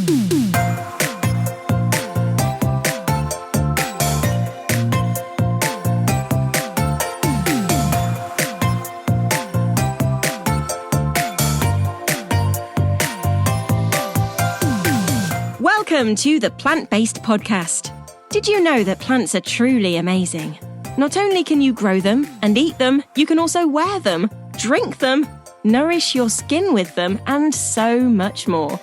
Welcome to the Plant-Based Podcast. Did you know that plants are truly amazing? Not only can you grow them and eat them, you can also wear them, drink them, nourish your skin with them, and so much more.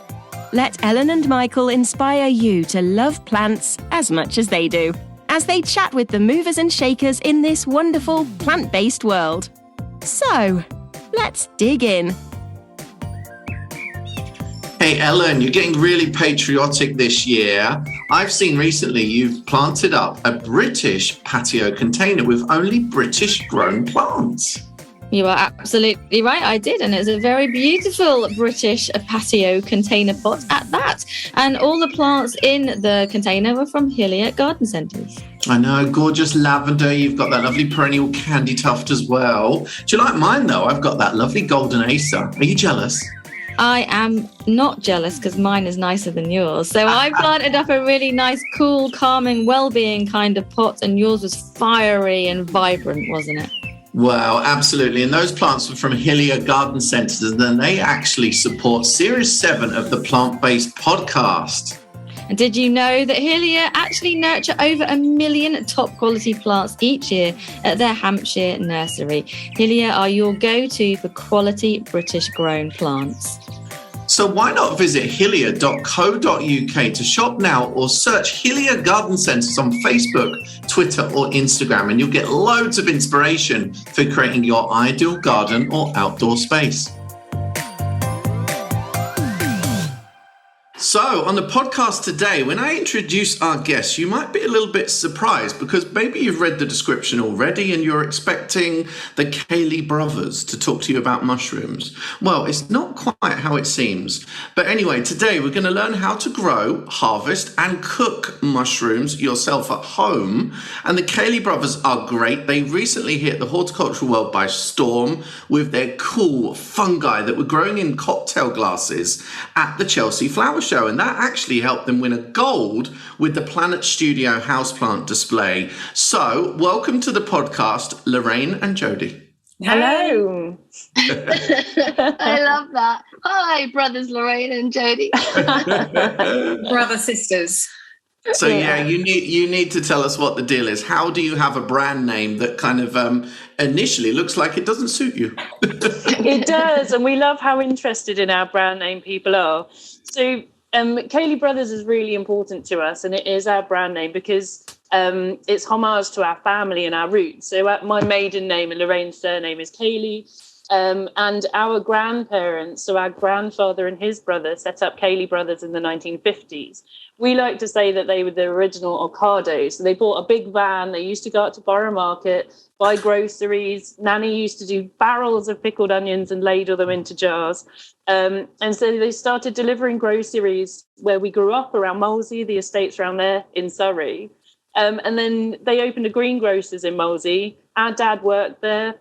Let Ellen and Michael inspire you to love plants as much as they do, as they chat with the movers and shakers in this wonderful plant-based world. So, let's dig in. Hey Ellen, you're getting really patriotic this year. I've seen recently you've planted up a British patio container with only British grown plants. You are absolutely right, I did, and it's a very beautiful British patio container pot at that. And all the plants in the container were from Hillier Garden Centres. I know, gorgeous lavender. You've got that lovely perennial candy tuft as well. Do you like mine though? I've got that lovely golden acer. Are you jealous? I am not jealous because mine is nicer than yours. So I planted up a really nice, cool, calming, well-being kind of pot, and yours was fiery and vibrant, wasn't it? Wow, absolutely. And those plants were from Hillier Garden Centres, and then they actually support Series 7 of the Plant-Based Podcast. And did you know that Hillier actually nurture over 1 million top quality plants each year at their Hampshire nursery? Hillier are your go-to for quality British grown plants. So why not visit hillier.co.uk to shop now, or search Hillier Garden Centres on Facebook, Twitter or Instagram, and you'll get loads of inspiration for creating your ideal garden or outdoor space. So on the podcast today, when I introduce our guests, you might be a little bit surprised because maybe you've read the description already and you're expecting the Caley Brothers to talk to you about mushrooms. Well, it's not quite how it seems. But anyway, today we're going to learn how to grow, harvest and cook mushrooms yourself at home. And the Caley Brothers are great. They recently hit the horticultural world by storm with their cool fungi that were growing in cocktail glasses at the Chelsea Flower Show. And that actually helped them win a gold with the Planet Studio houseplant display. So welcome to the podcast, Lorraine and Jodie. Hello. I love that. Hi, brothers Lorraine and Jodie. Brother sisters. So yeah, you need to tell us what the deal is. How do you have a brand name that kind of initially looks like it doesn't suit you? It does, and we love how interested in our brand name people are. So Caley Brothers is really important to us, and it is our brand name because it's homage to our family and our roots. So my maiden name and Lorraine's surname is Caley, and our grandparents, so our grandfather and his brother, set up Caley Brothers in the 1950s. We like to say that they were the original Ocado. So they bought a big van. They used to go out to Borough Market, buy groceries. Nanny used to do barrels of pickled onions and ladle them into jars. And so they started delivering groceries where we grew up, around Molesey, the estates around there in Surrey. And then they opened a greengrocers in Molesey. Our dad worked there.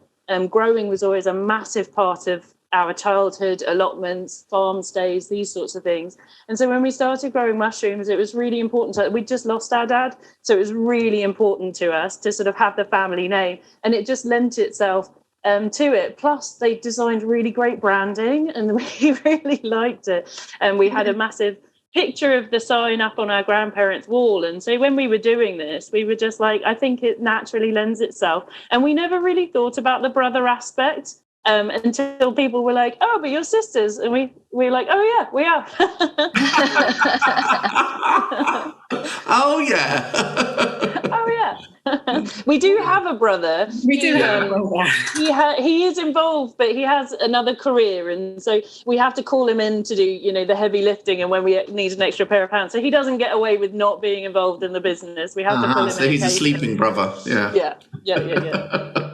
Growing was always a massive part of our childhood, allotments, farm stays, these sorts of things. And so when we started growing mushrooms, it was really important. We'd just lost our dad. So it was really important to us to sort of have the family name. And it just lent itself to it. Plus, they designed really great branding and we really liked it. And we had a massive picture of the sign up on our grandparents' wall. And so when we were doing this, we were just like, I think it naturally lends itself. And we never really thought about the brother aspect. Until people were like, oh, but you're sisters. And we were like, oh, yeah, we are. Oh, yeah. Oh, yeah. We do have a brother. We do have a brother. He is involved, but he has another career. And so we have to call him in to do, the heavy lifting and when we need an extra pair of hands. So he doesn't get away with not being involved in the business. We have to pull him in. So he's a sleeping brother. Yeah. Yeah.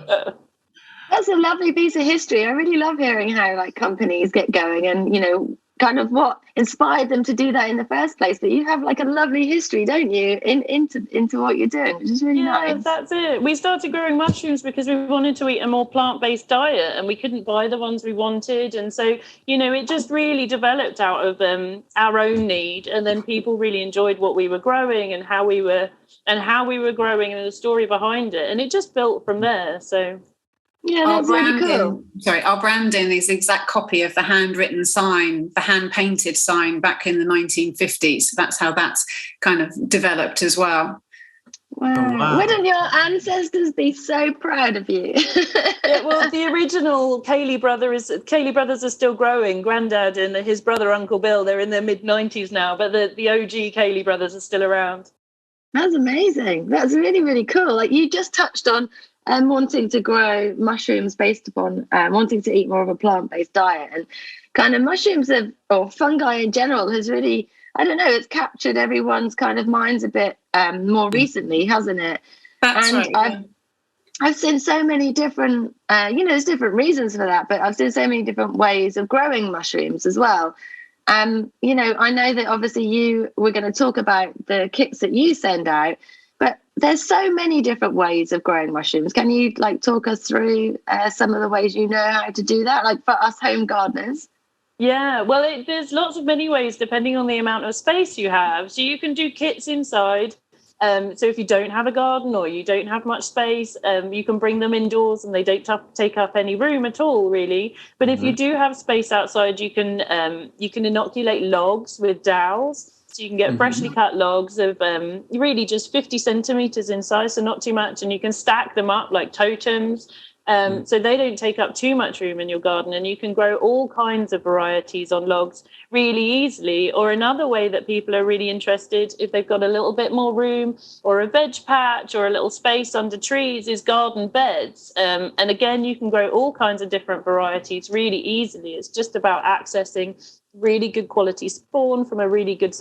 That's a lovely piece of history. I really love hearing how companies get going and, kind of what inspired them to do that in the first place. But you have like a lovely history, don't you, into what you're doing, which is really nice. That's it. We started growing mushrooms because we wanted to eat a more plant-based diet, and we couldn't buy the ones we wanted. And so, it just really developed out of our own need. And then people really enjoyed what we were growing and how we were growing and the story behind it. And it just built from there. So. Yeah, that's really cool. Our branding is the exact copy of the handwritten sign, the hand-painted sign back in the 1950s. That's how that's kind of developed as well. Wow. Oh, wow. Wouldn't your ancestors be so proud of you? Yeah, well, the original Caley Brothers are still growing. Granddad and his brother, Uncle Bill, they're in their mid-90s now, but the OG Caley Brothers are still around. That's amazing. That's really, really cool. Like you just touched on wanting to grow mushrooms based upon wanting to eat more of a plant-based diet, and kind of mushrooms or fungi in general has really, I don't know, it's captured everyone's kind of minds a bit more recently, hasn't it? That's and right. I've seen so many different, there's different reasons for that, but I've seen so many different ways of growing mushrooms as well. I know that obviously we're going to talk about the kits that you send out, but there's so many different ways of growing mushrooms. Can you talk us through some of the ways you know how to do that, like for us home gardeners? Yeah, well, there's lots of many ways depending on the amount of space you have. So you can do kits inside. So if you don't have a garden or you don't have much space, you can bring them indoors and they don't take up any room at all, really. But if you do have space outside, you can inoculate logs with dowels. So you can get freshly cut logs of really just 50 centimetres in size, so not too much, and you can stack them up like totems. So they don't take up too much room in your garden, and you can grow all kinds of varieties on logs really easily. Or another way that people are really interested, if they've got a little bit more room or a veg patch or a little space under trees, is garden beds. And again, you can grow all kinds of different varieties really easily. It's just about accessing really good quality spawn from a really good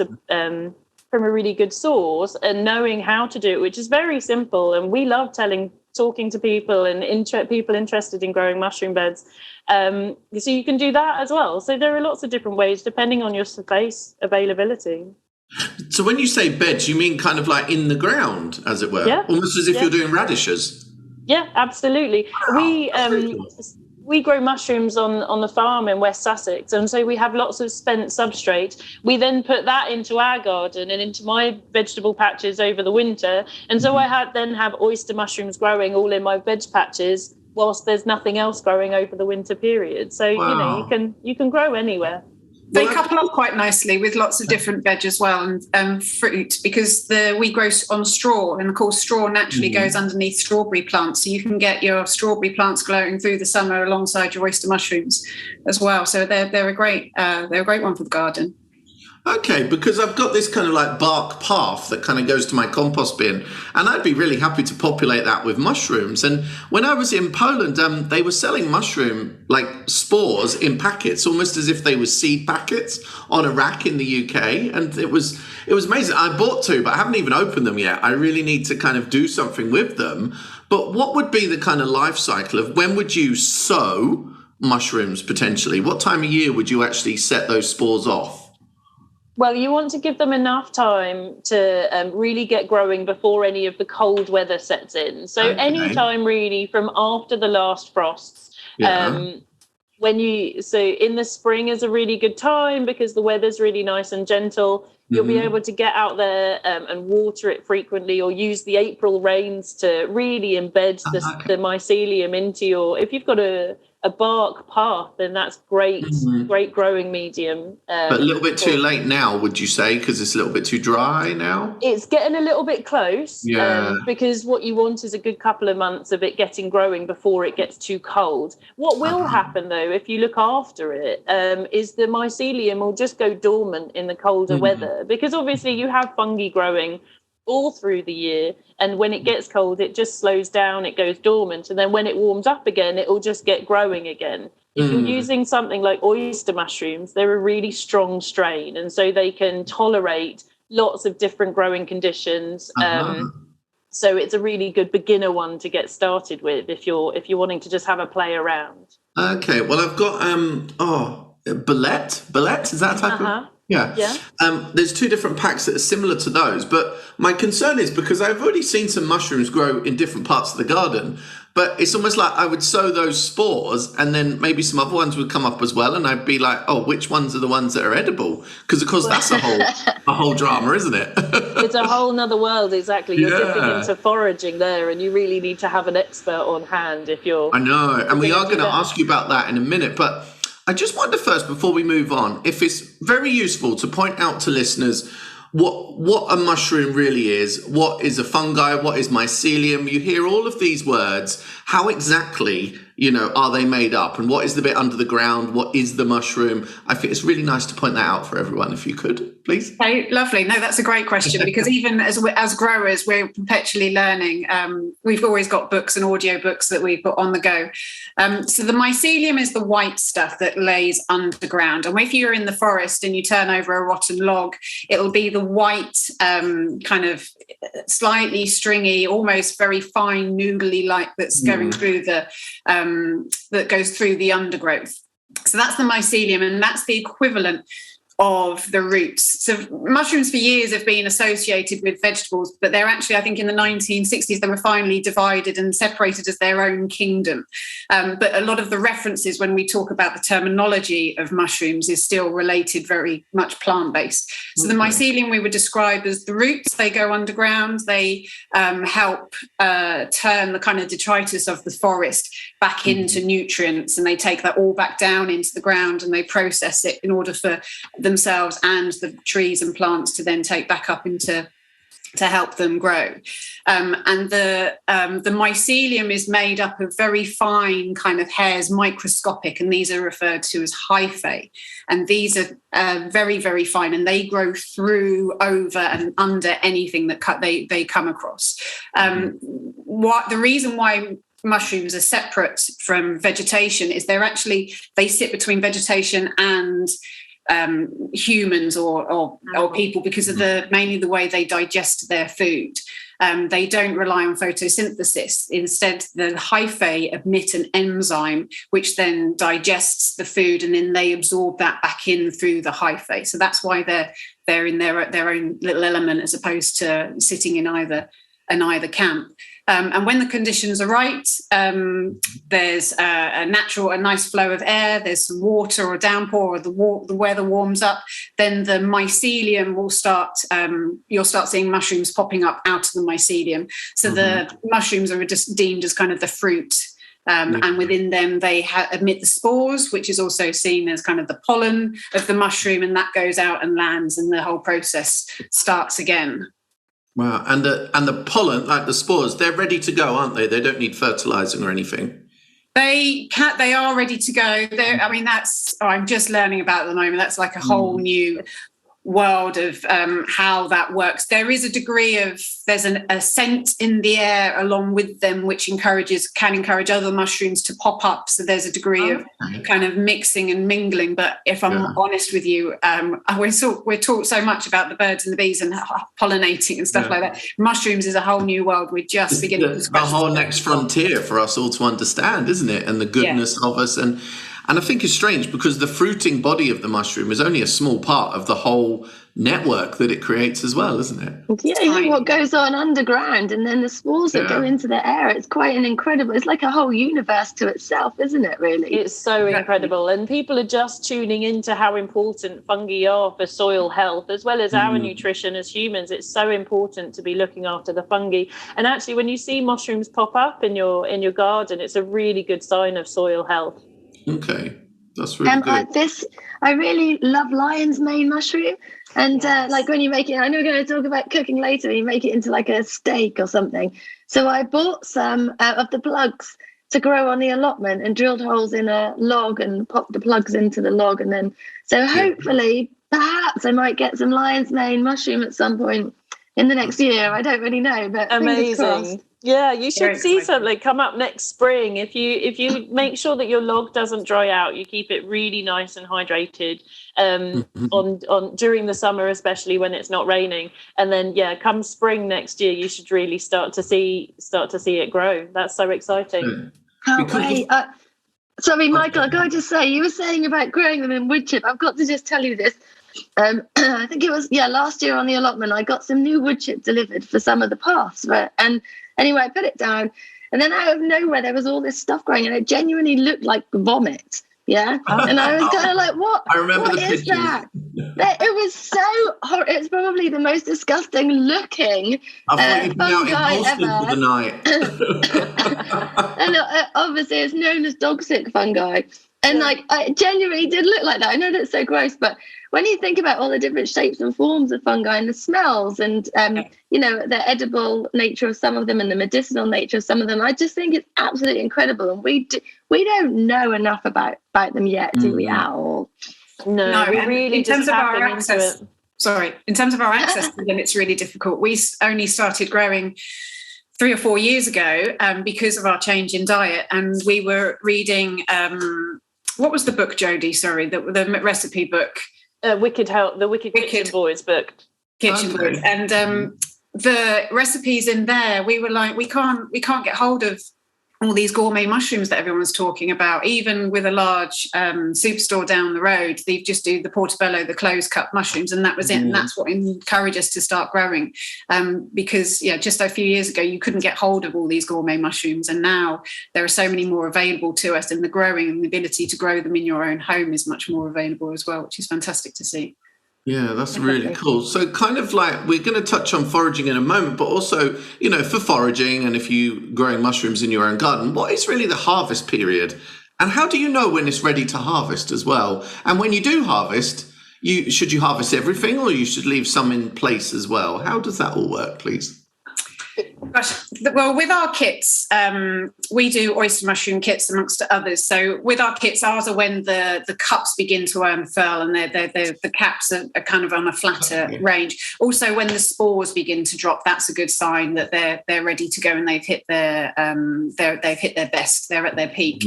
source and knowing how to do it, which is very simple. And we love talking to people and people interested in growing mushroom beds. So you can do that as well. So there are lots of different ways depending on your space availability. So when you say beds, you mean kind of like in the ground, as it were? Yeah. Almost as if you're doing radishes? Yeah, absolutely. Wow. We grow mushrooms on the farm in West Sussex, and so we have lots of spent substrate. We then put that into our garden and into my vegetable patches over the winter, and so I then have oyster mushrooms growing all in my veg patches whilst there's nothing else growing over the winter period. So wow. you can grow anywhere. They couple up quite nicely with lots of different veg as well, and fruit, because we grow on straw, and of course straw naturally goes underneath strawberry plants, so you can get your strawberry plants growing through the summer alongside your oyster mushrooms as well. So they're a great one for the garden. Okay, because I've got this kind of like bark path that kind of goes to my compost bin, and I'd be really happy to populate that with mushrooms. And when I was in Poland, they were selling mushroom like spores in packets, almost as if they were seed packets on a rack in the UK. And it was amazing. I bought two, but I haven't even opened them yet. I really need to kind of do something with them. But what would be the kind of life cycle of when would you sow mushrooms potentially? What time of year would you actually set those spores off? Well, you want to give them enough time to really get growing before any of the cold weather sets in. So any time really from after the last frosts. So in the spring is a really good time because the weather's really nice and gentle. You'll be able to get out there and water it frequently, or use the April rains to really embed the mycelium into if you've got a bark path, then that's great growing medium. But a little bit too late now, would you say, because it's a little bit too dry now? It's getting a little bit close, because what you want is a good couple of months of it getting growing before it gets too cold. What will happen, though, if you look after it, is the mycelium will just go dormant in the colder weather, because obviously you have fungi growing all through the year, and when it gets cold it just slows down, it goes dormant, and then when it warms up again it will just get growing again. If you're using something like oyster mushrooms, they're a really strong strain, and so they can tolerate lots of different growing conditions. So it's a really good beginner one to get started with if you're wanting to just have a play around. Okay, well I've got Bullet, is that a type of? Yeah. There's 2 different packs that are similar to those, but my concern is because I've already seen some mushrooms grow in different parts of the garden, but it's almost like I would sow those spores and then maybe some other ones would come up as well, and I'd be like, oh, which ones are the ones that are edible? Because of course that's a whole drama, isn't it? It's a whole nother world, exactly. You're dipping into foraging there, and you really need to have an expert on hand if you're... I know, and we are going to ask you about that in a minute, but I just wonder first, before we move on, if it's very useful to point out to listeners what a mushroom really is, what is a fungi, what is mycelium. You hear all of these words. How exactly, are they made up? And what is the bit under the ground? What is the mushroom? I think it's really nice to point that out for everyone, if you could, please. Okay, lovely. No, that's a great question, because even as growers, we're perpetually learning. We've always got books and audio books that we've got on the go. So the mycelium is the white stuff that lays underground. And if you're in the forest and you turn over a rotten log, it'll be the white, kind of slightly stringy, almost very fine, noodly like that's going through that goes through the undergrowth. So that's the mycelium, and that's the equivalent of the roots. So mushrooms for years have been associated with vegetables, but they're actually, I think in the 1960s, they were finally divided and separated as their own kingdom. But a lot of the references when we talk about the terminology of mushrooms is still related very much plant-based. So the mycelium we would describe as the roots. They go underground. They help turn the kind of detritus of the forest back into nutrients, and they take that all back down into the ground and they process it in order for themselves and the trees and plants to then take back up into to help them grow. And the mycelium is made up of very fine kind of hairs, microscopic, and these are referred to as hyphae. And these are very, very fine, and they grow through, over, and under anything that they come across. The reason why mushrooms are separate from vegetation is they sit between vegetation and humans or people because of mainly the way they digest their food. They don't rely on photosynthesis. Instead, the hyphae emit an enzyme which then digests the food, and then they absorb that back in through the hyphae. So that's why they're in their own little element, as opposed to sitting in either camp. And when the conditions are right, there's a nice flow of air, there's some water or downpour, or the weather warms up, then the mycelium will start, you'll start seeing mushrooms popping up out of the mycelium. So the mushrooms are just deemed as kind of the fruit. And within them, they emit the spores, which is also seen as kind of the pollen of the mushroom, and that goes out and lands, and the whole process starts again. Wow, and the pollen, like the spores, they're ready to go, aren't they? They don't need fertilizing or anything. They are ready to go. I'm just learning about it at the moment. That's like a whole new world of how that works. There is a degree of, there's a scent in the air along with them, which can encourage other mushrooms to pop up. So there's a degree of kind of mixing and mingling. But if I'm honest with you, we're taught so much about the birds and the bees and pollinating and stuff like that. Mushrooms is a whole new world. We're just beginning to scratch the whole next frontier for us all to understand, isn't it? And the goodness of us. And I think it's strange because the fruiting body of the mushroom is only a small part of the whole network that it creates as well, isn't it? Yeah, you know what goes on underground, and then the spores that go into the air. It's quite an incredible, it's like a whole universe to itself, isn't it, really? It's so incredible. And people are just tuning into how important fungi are for soil health, as well as our nutrition as humans. It's so important to be looking after the fungi. And actually, when you see mushrooms pop up in your garden, it's a really good sign of soil health. Okay, that's really good. I really love lion's mane mushroom, and like when you make it, I know we're going to talk about cooking later, and you make it into like a steak or something. So I bought some of the plugs to grow on the allotment and drilled holes in a log and popped the plugs into the log, and then hopefully, perhaps I might get some lion's mane mushroom at some point in the next year. I don't really know, but amazing. Yeah, you should see something come up next spring. If you make sure that your log doesn't dry out, you keep it really nice and hydrated on during the summer, especially when it's not raining. And then come spring next year, you should really start to see it grow. That's so exciting. Can't wait. Sorry, Michael, can I just say, you were saying about growing them in wood chip. I've got to just tell you this. I think it was, last year on the allotment, I got some new wood chip delivered for some of the paths. And anyway, I put it down. And then out of nowhere, there was all this stuff growing, and it genuinely looked like vomit. Yeah. And I was kind of like, what? I remember what the is pictures. that? It was so horrible. It's probably the most disgusting looking I thought you'd been out in fungi Boston ever. for the night. And obviously it's known as dog sick fungi. And like, it genuinely did look like that. I know that's so gross, but when you think about all the different shapes and forms of fungi and the smells and, the edible nature of some of them and the medicinal nature of some of them, I just think it's absolutely incredible. And we don't know enough about them yet, do we, at all? No, we really in terms just of our tapping access. into it. Sorry, in terms of our access to them, it's really difficult. We only started growing 3 or 4 years ago because of our change in diet, and we were reading. What was the book, Jodie? Sorry, the recipe book. Wicked Kitchen Boys book. Kitchen Boys, and the recipes in there, we were like, we can't get hold of all these gourmet mushrooms that everyone's talking about. Even with a large superstore down the road, they just do the portobello, the closed cup mushrooms, and that was it. And that's what encouraged us to start growing. Because just a few years ago, you couldn't get hold of all these gourmet mushrooms, and now there are so many more available to us. And the growing and the ability to grow them in your own home is much more available as well, which is fantastic to see. Yeah, that's really cool. So kind of like, we're going to touch on foraging in a moment, but also, for foraging, and if you growing mushrooms in your own garden, what is really the harvest period? And how do you know when it's ready to harvest as well? And when you do harvest, should you harvest everything, or you should leave some in place as well? How does that all work, please? Gosh, well, with our kits, we do oyster mushroom kits amongst others. So with our kits, ours are when the cups begin to unfurl and the caps are kind of on a flatter range. Also, when the spores begin to drop, that's a good sign that they're ready to go and they've hit their best. They're at their peak.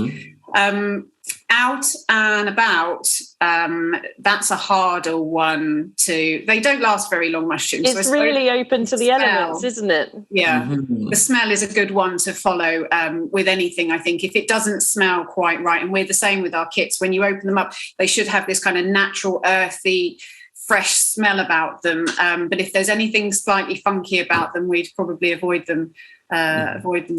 Out and about, that's a harder one to. They don't last very long, mushrooms. It's really open to the elements, isn't it? Yeah, the smell is a good one to follow with anything. I think if it doesn't smell quite right, and we're the same with our kits. When you open them up, they should have this kind of natural, earthy, fresh smell about them. But if there's anything slightly funky about them, we'd probably avoid them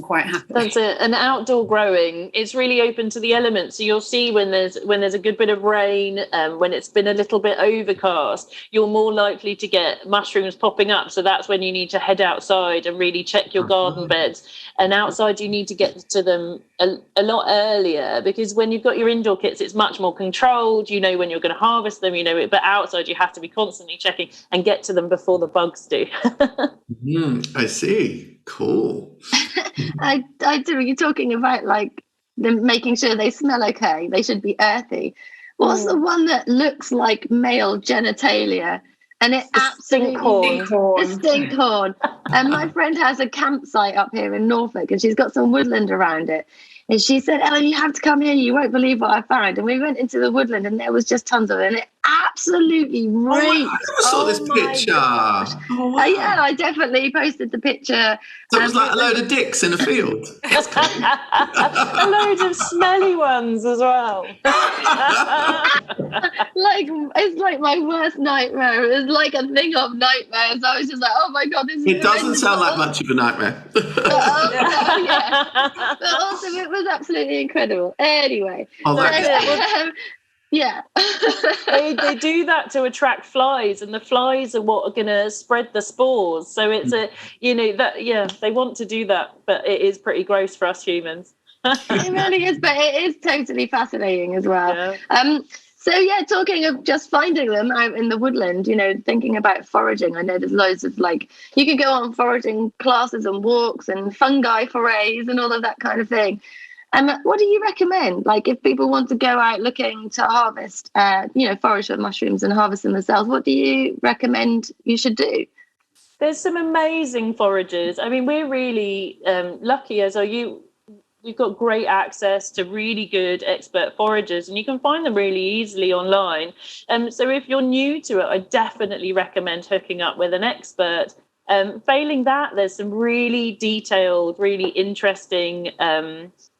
quite happily. That's it. And outdoor growing, it's really open to the elements. So you'll see when there's a good bit of rain, when it's been a little bit overcast, you're more likely to get mushrooms popping up. So that's when you need to head outside and really check your garden beds. And outside, you need to get to them a lot earlier, because when you've got your indoor kits, it's much more controlled. You know when you're going to harvest them, but outside you have to be constantly checking and get to them before the bugs do. I see. Cool. I do. You're talking about like them making sure they smell okay. They should be earthy. What's the one that looks like male genitalia? And it absolutely the stinkhorn. And my friend has a campsite up here in Norfolk, and she's got some woodland around it. And she said, Ellen, you have to come here. You won't believe what I found. And we went into the woodland, and there was just tons of it. And it absolutely reeked. I saw this picture. Oh, wow. Yeah, I definitely posted the picture. So it was like a load of dicks in a field. A load of smelly ones as well. It's like my worst nightmare. It was like a thing of nightmares. I was just like, oh my God, this is. It doesn't sound like much of a nightmare. Yeah. But also, it was absolutely incredible. Anyway. Yeah. they do that to attract flies, and the flies are what are going to spread the spores. So it's they want to do that, but it is pretty gross for us humans. It really is, but it is totally fascinating as well. Yeah. Talking of just finding them out in the woodland, thinking about foraging, I know there's loads of you can go on foraging classes and walks and fungi forays and all of that kind of thing. What do you recommend? If people want to go out looking to harvest, forage for mushrooms and harvest them themselves, what do you recommend you should do? There's some amazing foragers. I mean, we're really lucky as are you. We've got great access to really good expert foragers, and you can find them really easily online. So if you're new to it, I definitely recommend hooking up with an expert. Failing that, there's some really detailed, really interesting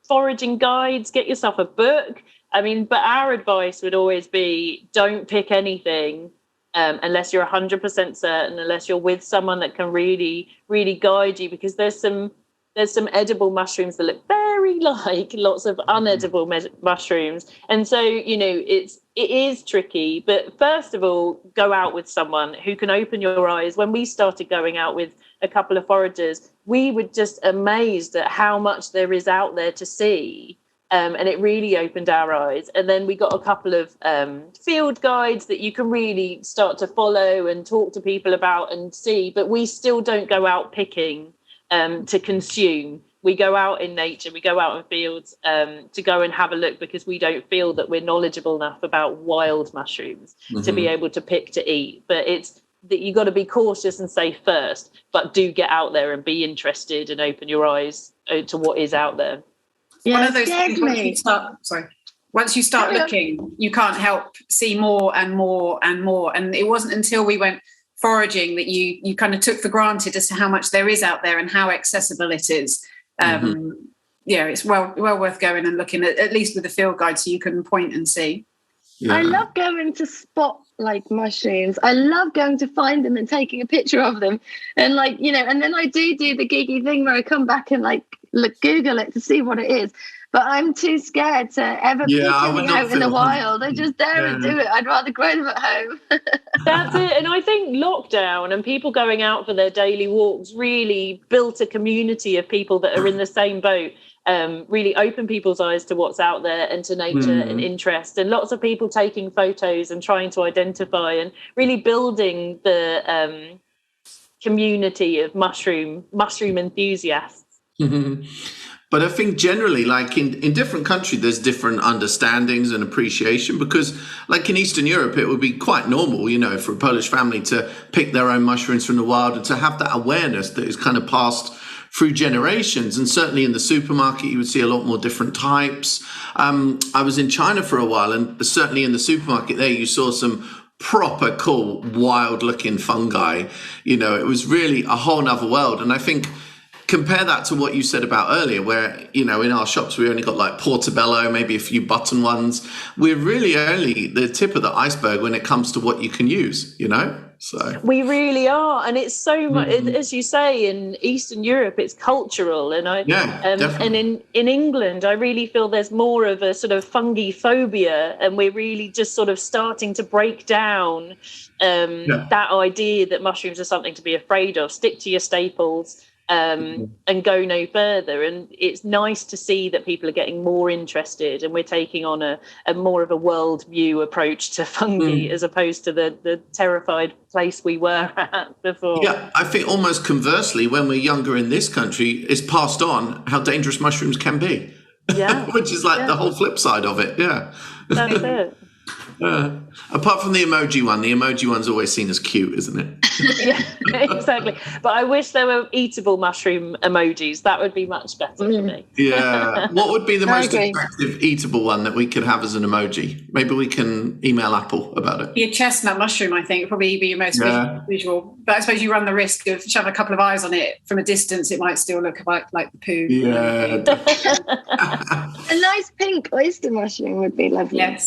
foraging guides, get yourself a book. I mean, but our advice would always be don't pick anything unless you're 100% certain, unless you're with someone that can really, really guide you, because there's some edible mushrooms that look very like lots of unedible mushrooms. And so, it is tricky. But first of all, go out with someone who can open your eyes. When we started going out with a couple of foragers, we were just amazed at how much there is out there to see. And it really opened our eyes. And then we got a couple of field guides that you can really start to follow and talk to people about and see. But we still don't go out picking to consume. We go out in nature, we go out in fields to go and have a look, because we don't feel that we're knowledgeable enough about wild mushrooms to be able to pick to eat. But it's that you got to be cautious and safe first, but do get out there and be interested and open your eyes to what is out there. Yeah, one of those things, once you start looking, you can't help see more and more and more. And it wasn't until we went foraging that you kind of took for granted as to how much there is out there and how accessible it is. It's well worth going and looking at least with a field guide, so you can point and see. I love going to spot like mushrooms. I love going to find them and taking a picture of them, and and then I do the geeky thing where I come back and Google it to see what it is. But I'm too scared to ever pick anything out in the wild. I just daren't do it. I'd rather grow them at home. That's it. And I think lockdown and people going out for their daily walks really built a community of people that are in the same boat. Really open people's eyes to what's out there and to nature and interest, and lots of people taking photos and trying to identify and really building the community of mushroom enthusiasts. But I think generally, like in different countries, there's different understandings and appreciation, because like in Eastern Europe, it would be quite normal, for a Polish family to pick their own mushrooms from the wild and to have that awareness that is kind of passed through generations. And certainly in the supermarket, you would see a lot more different types. I was in China for a while, and certainly in the supermarket there, you saw some proper cool, wild looking fungi. It was really a whole nother world. And I think compare that to what you said about earlier, where, in our shops, we only got like portobello, maybe a few button ones. We're really only the tip of the iceberg when it comes to what you can use, So we really are. And it's so much, as you say, in Eastern Europe, it's cultural. And and in England, I really feel there's more of a sort of fungi phobia. And we're really just sort of starting to break down that idea that mushrooms are something to be afraid of. Stick to your staples. And go no further. And it's nice to see that people are getting more interested, and we're taking on a more of a world view approach to fungi as opposed to the terrified place we were at before. Yeah, I think almost conversely, when we're younger in this country, it's passed on how dangerous mushrooms can be. Yeah. Which is like the whole flip side of it. Yeah. That's it. Apart from the emoji one's always seen as cute, isn't it? Yeah, exactly. But I wish there were eatable mushroom emojis. That would be much better for me. Yeah. What would be the most attractive eatable one that we could have as an emoji? Maybe we can email Apple about it. Your chestnut mushroom, I think, would probably be your most visual. But I suppose you run the risk of shoving a couple of eyes on it from a distance. It might still look like the poo. Yeah. A nice pink oyster mushroom would be lovely.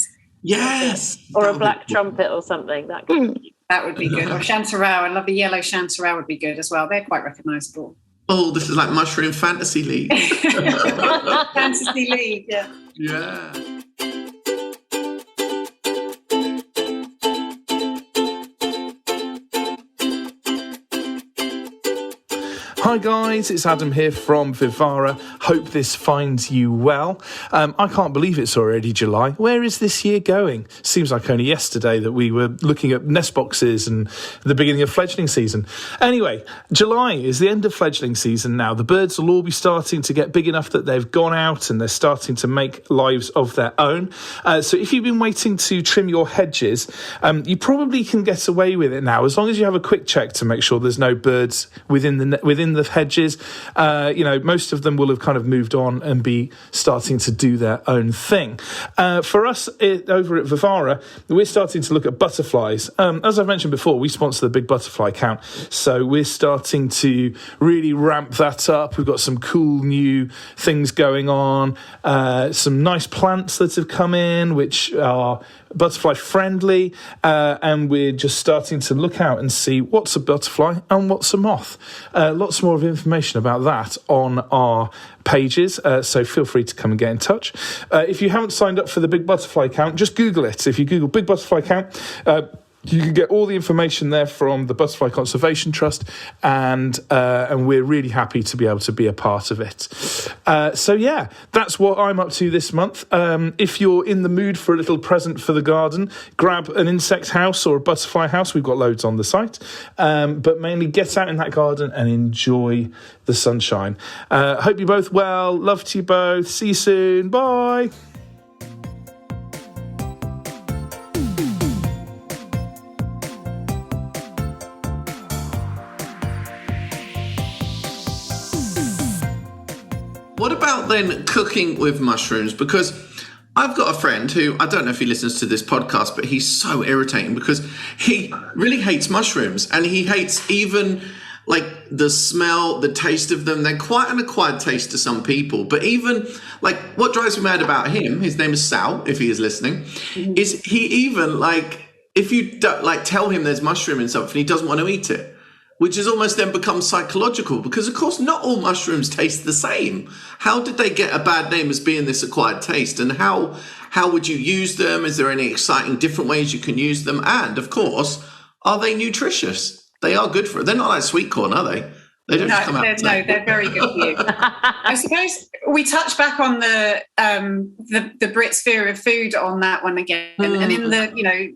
Yes. Or a black trumpet or something. That would be good. Or chanterelle. I love the yellow chanterelle would be good as well. They're quite recognisable. Oh, this is like Mushroom Fantasy League. Fantasy League, yeah. Yeah. Hi guys, it's Adam here from Vivara. Hope this finds you well. I can't believe it's already July. Where is this year going? Seems like only yesterday that we were looking at nest boxes and the beginning of fledgling season. Anyway, July is the end of fledgling season now. The birds will all be starting to get big enough that they've gone out and they're starting to make lives of their own. So if you've been waiting to trim your hedges, you probably can get away with it now, as long as you have a quick check to make sure there's no birds within the the hedges. Most of them will have kind of moved on and be starting to do their own thing. For us over at Vivara, we're starting to look at butterflies. As I've mentioned before, we sponsor the Big Butterfly Count, so we're starting to really ramp that up. We've got some cool new things going on, some nice plants that have come in, which are butterfly friendly, and we're just starting to look out and see what's a butterfly and what's a moth. Lots more of information about that on our pages, so feel free to come and get in touch. If you haven't signed up for the Big Butterfly Count, just Google it. If you Google Big Butterfly Count, you can get all the information there from the Butterfly Conservation Trust, and we're really happy to be able to be a part of it. That's what I'm up to this month. If you're in the mood for a little present for the garden, grab an insect house or a butterfly house. We've got loads on the site, but mainly get out in that garden and enjoy the sunshine. Hope you're both well. Love to you both. See you soon. Bye. What about then cooking with mushrooms? Because I've got a friend who, I don't know if he listens to this podcast, but he's so irritating because he really hates mushrooms, and he hates even like the smell, the taste of them. They're quite an acquired taste to some people, but even like what drives me mad about him, his name is Sal, if he is listening, is he even like, if you don't, like tell him there's mushroom in something, he doesn't want to eat it. Which has almost then become psychological because, of course, not all mushrooms taste the same. How did they get a bad name as being this acquired taste? And how would you use them? Is there any exciting different ways you can use them? And, of course, are they nutritious? They are good for it. They're not like sweet corn, are they? They don't just come out. No, they're very good for you. I suppose we touch back on the Brits' fear of food on that one again, and in the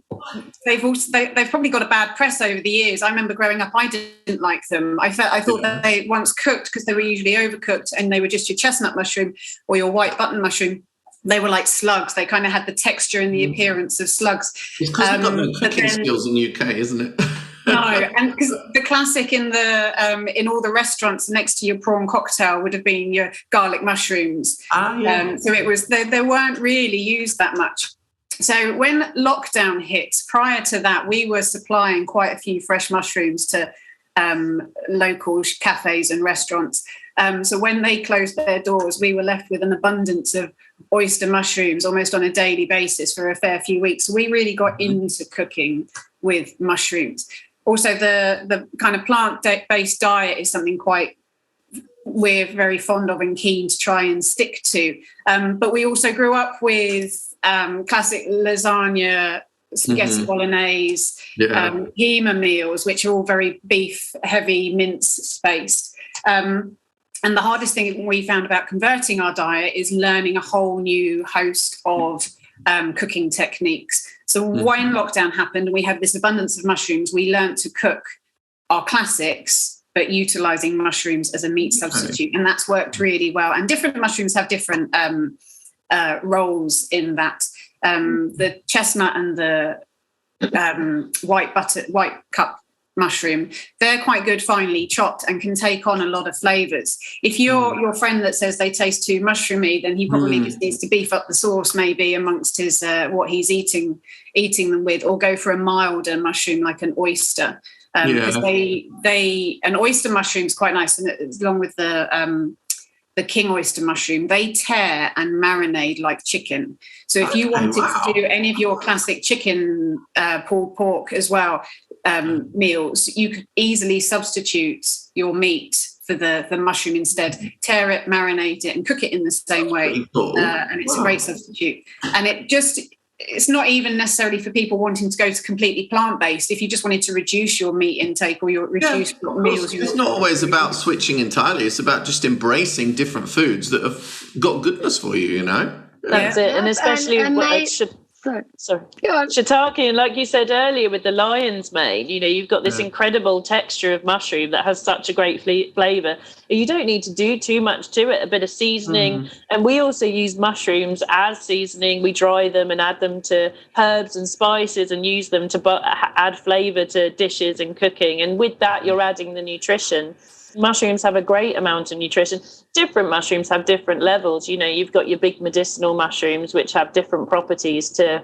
they've probably got a bad press over the years. I remember growing up, I didn't like them. I thought that they once cooked, because they were usually overcooked, and they were just your chestnut mushroom or your white button mushroom. They were like slugs. They kind of had the texture and the appearance of slugs. It's because we've got no cooking skills in the UK, isn't it? No, and because the classic in all the restaurants next to your prawn cocktail would have been your garlic mushrooms. So it was they weren't really used that much. So when lockdown hit, prior to that, we were supplying quite a few fresh mushrooms to local cafes and restaurants. So when they closed their doors, we were left with an abundance of oyster mushrooms almost on a daily basis for a fair few weeks. We really got into cooking with mushrooms. Also, the kind of plant-based diet is something we're very fond of and keen to try and stick to. But we also grew up with classic lasagna, spaghetti bolognese, Hema meals, which are all very beef-heavy, mince-based. And the hardest thing we found about converting our diet is learning a whole new host of cooking techniques. So when lockdown happened and we had this abundance of mushrooms, we learned to cook our classics, but utilising mushrooms as a meat substitute. And that's worked really well. And different mushrooms have different roles in that. The chestnut and the white cup mushroom, they're quite good finely chopped and can take on a lot of flavours. If you're your friend that says they taste too mushroomy, then he probably just needs to beef up the sauce maybe amongst his what he's eating them with, or go for a milder mushroom like an oyster, because an oyster mushroom's quite nice, and along with the king oyster mushroom, they tear and marinate like chicken. So if you wanted to do any of your classic chicken pulled pork as well meals, you could easily substitute your meat for the mushroom instead. Tear it, marinate it, and cook it in the same way. And it's a great substitute. And it's not even necessarily for people wanting to go to completely plant-based. If you just wanted to reduce your meat intake or reduce your meals. It's not always about switching entirely. It's about just embracing different foods that have got goodness for you, you know? That's it. And especially Sorry. Shiitake, and like you said earlier with the lion's mane, you've got this incredible texture of mushroom that has such a great flavour. You don't need to do too much to it, a bit of seasoning. And we also use mushrooms as seasoning. We dry them and add them to herbs and spices and use them to add flavour to dishes and cooking. And with that, you're adding the nutrition. mushrooms have a great amount of nutrition. Different mushrooms have different levels. You know, you've got your big medicinal mushrooms, which have different properties to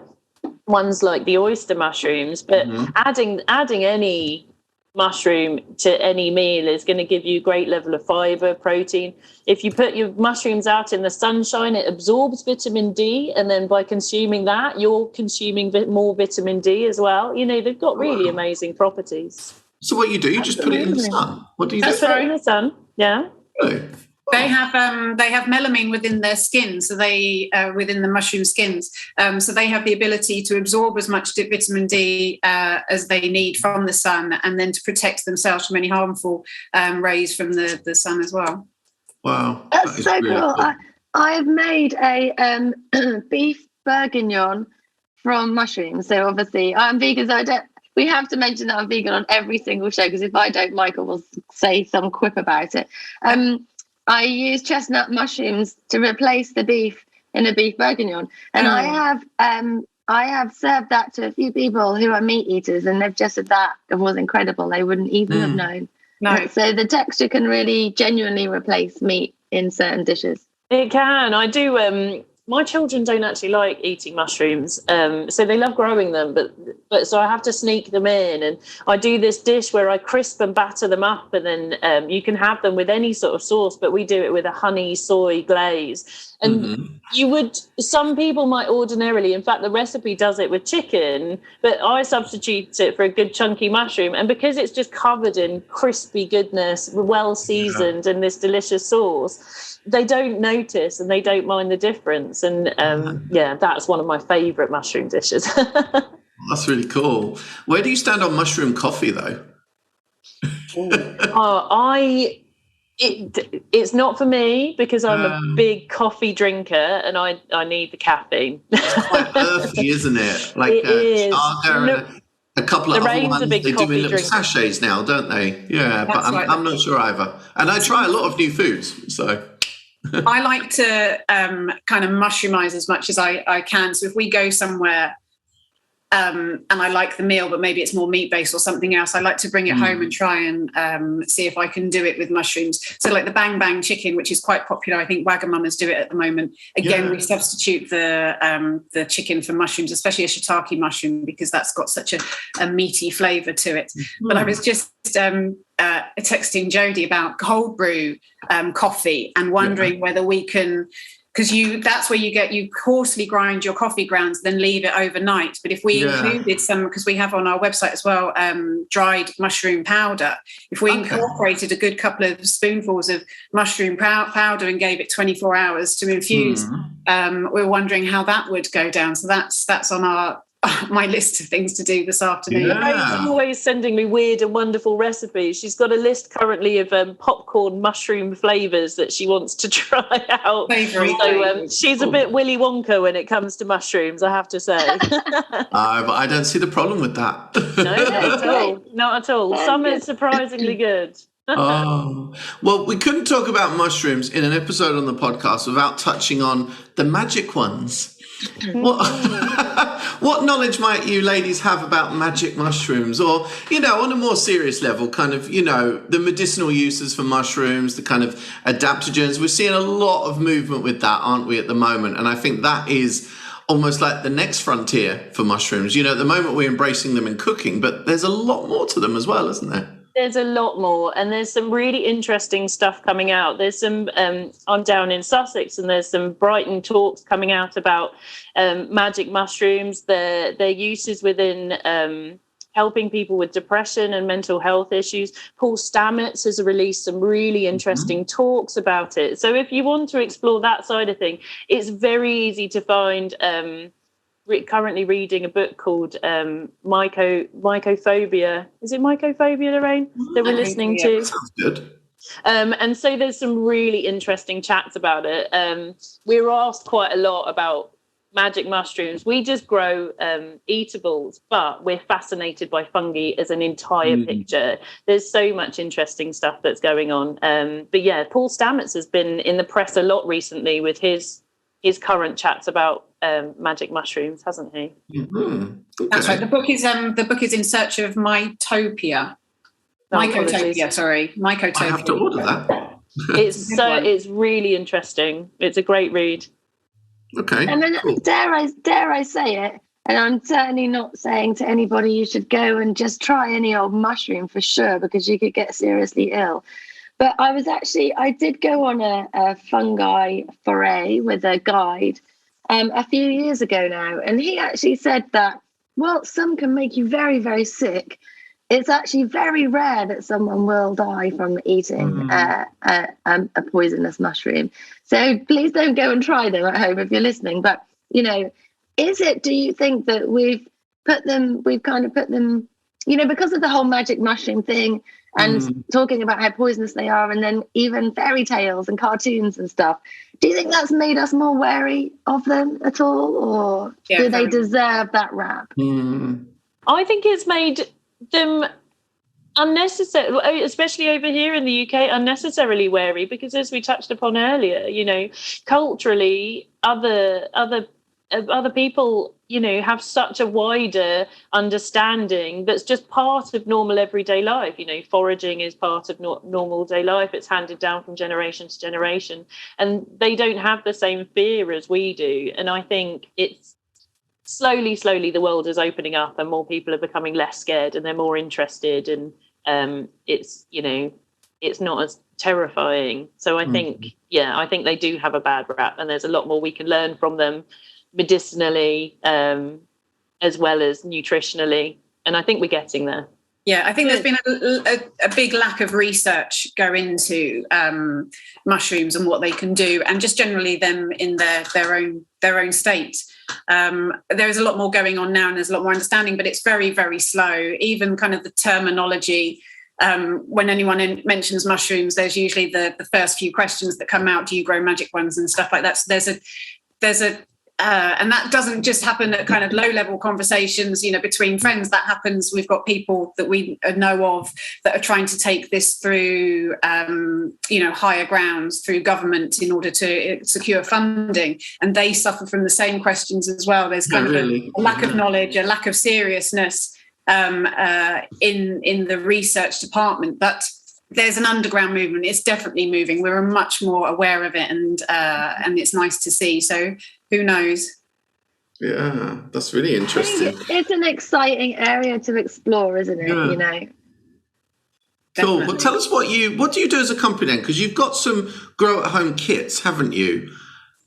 ones like the oyster mushrooms. But adding any mushroom to any meal is going to give you a great level of fiber, protein. If you put your mushrooms out in the sunshine, it absorbs vitamin D, and then by consuming that, you're consuming more vitamin D as well. You know, they've got really amazing properties. So what you do, you just put it in the sun. What do you do? Just put it in the sun, yeah. Really? They have melamine within their skin, so they within the mushroom skins, so they have the ability to absorb as much vitamin D as they need from the sun, and then to protect themselves from any harmful rays from the sun as well. Wow, that's so really cool. I've made a beef bourguignon from mushrooms. So obviously I'm vegan, so we have to mention that I'm vegan on every single show, because if I don't, Michael will say some quip about it. I use chestnut mushrooms to replace the beef in a beef bourguignon, and I have served that to a few people who are meat eaters, and they've just said that it was incredible. They wouldn't even have known. No. So the texture can really genuinely replace meat in certain dishes. It can. I do. My children don't actually like eating mushrooms, so they love growing them, but so I have to sneak them in, and I do this dish where I crisp and batter them up, and then you can have them with any sort of sauce, but we do it with a honey soy glaze. And some people might ordinarily, in fact, the recipe does it with chicken, but I substitute it for a good chunky mushroom, and because it's just covered in crispy goodness, well seasoned, and this delicious sauce, they don't notice and they don't mind the difference. And that's one of my favourite mushroom dishes. That's really cool. Where do you stand on mushroom coffee, though? It's not for me, because I'm a big coffee drinker and I need the caffeine. It's quite earthy, isn't it? Like it is. A couple of other ones, they do in little sachets now, don't they? Yeah, but I'm not sure either. And I try a lot of new foods, so... I like to kind of mushroomize as much as I can. So if we go somewhere and I like the meal, but maybe it's more meat-based or something else, I like to bring it home and try and see if I can do it with mushrooms. So like the Bang Bang chicken, which is quite popular. I think Wagamama's do it at the moment. Again, we substitute the chicken for mushrooms, especially a shiitake mushroom, because that's got such a meaty flavour to it. But I was just... texting Jodie about cold brew coffee, and wondering whether we can, because that's where you coarsely grind your coffee grounds, then leave it overnight. But if we included some, because we have on our website as well, dried mushroom powder, if we incorporated a good couple of spoonfuls of mushroom powder and gave it 24 hours to infuse, we're wondering how that would go down. So that's on my list of things to do this afternoon. She's always sending me weird and wonderful recipes. She's got a list currently of popcorn mushroom flavours that she wants to try out. She's a bit Willy Wonka when it comes to mushrooms, I have to say. But I don't see the problem with that. No, not at all. Not at all. Some is surprisingly good. Well, we couldn't talk about mushrooms in an episode on the podcast without touching on the magic ones. What knowledge might you ladies have about magic mushrooms, or, on a more serious level, kind of, the medicinal uses for mushrooms, the kind of adaptogens? We're seeing a lot of movement with that, aren't we, at the moment? And I think that is almost like the next frontier for mushrooms. At the moment we're embracing them in cooking, but there's a lot more to them as well, isn't there? There's a lot more, and there's some really interesting stuff coming out. There's some, I'm down in Sussex, and there's some Brighton talks coming out about magic mushrooms, their uses within helping people with depression and mental health issues. Paul Stamets has released some really interesting talks about it. So if you want to explore that side of thing, it's very easy to find. Currently reading a book called Mycophobia. Is it Mycophobia, Lorraine, that we're listening to? Sounds good. And so there's some really interesting chats about it. We were asked quite a lot about magic mushrooms. We just grow eatables, but we're fascinated by fungi as an entire picture. There's so much interesting stuff that's going on. But yeah, Paul Stamets has been in the press a lot recently with his current chats about magic mushrooms, hasn't he? Okay. That's right. The book is In Search of Mytopia. Mycotopia, sorry. Mycotopia. I have to order that. It's really interesting. It's a great read. Okay. And then cool. dare I say it, and I'm certainly not saying to anybody you should go and just try any old mushroom for sure, because you could get seriously ill. But I did go on a fungi foray with a guide a few years ago now. And he actually said that, well, some can make you very, very sick. It's actually very rare that someone will die from eating a poisonous mushroom. So please don't go and try them at home if you're listening. But, do you think that we've kind of put them, because of the whole magic mushroom thing and talking about how poisonous they are, and then even fairy tales and cartoons and stuff, do you think that's made us more wary of them at all? Or do they deserve that rap? I think it's made them unnecessary, especially over here in the UK, unnecessarily wary, because as we touched upon earlier, culturally, other people, have such a wider understanding that's just part of normal everyday life. Foraging is part of normal day life. It's handed down from generation to generation, and they don't have the same fear as we do. And I think it's slowly the world is opening up, and more people are becoming less scared, and they're more interested, and it's not as terrifying. So I think they do have a bad rap, and there's a lot more we can learn from them medicinally as well as nutritionally, and I think we're getting there. I think there's been a big lack of research go into mushrooms and what they can do, and just generally them in their own state. There is a lot more going on now, and there's a lot more understanding, but it's very, very slow. Even kind of the terminology, when anyone mentions mushrooms, there's usually the first few questions that come out: do you grow magic ones and stuff like that? So there's a and that doesn't just happen at kind of low-level conversations, between friends. That happens. We've got people that we know of that are trying to take this through, higher grounds, through government, in order to secure funding, and they suffer from the same questions as well. There's kind of a lack of knowledge, a lack of seriousness in the research department, but there's an underground movement. It's definitely moving. We're much more aware of it, and it's nice to see. So who knows? Yeah, that's really interesting. It's an exciting area to explore, isn't it? Yeah. Cool. Well, tell us what do you do as a company then? Because you've got some grow at home kits, haven't you?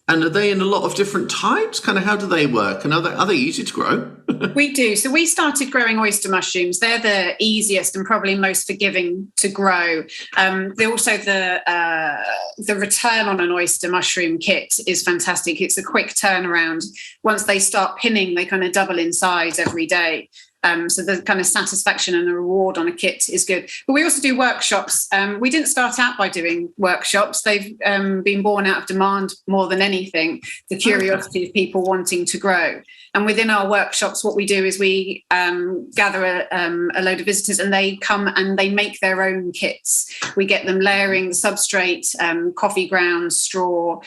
And are they in a lot of different types? Kind of how do they work? And are they easy to grow? We do. So we started growing oyster mushrooms. They're the easiest and probably most forgiving to grow. They're also the return on an oyster mushroom kit is fantastic. It's a quick turnaround. Once they start pinning, they kind of double in size every day. So the kind of satisfaction and the reward on a kit is good. But we also do workshops. We didn't start out by doing workshops. They've been born out of demand more than anything, the curiosity of people wanting to grow. And within our workshops, what we do is we gather a load of visitors, and they come and they make their own kits. We get them layering the substrate, coffee grounds, straw,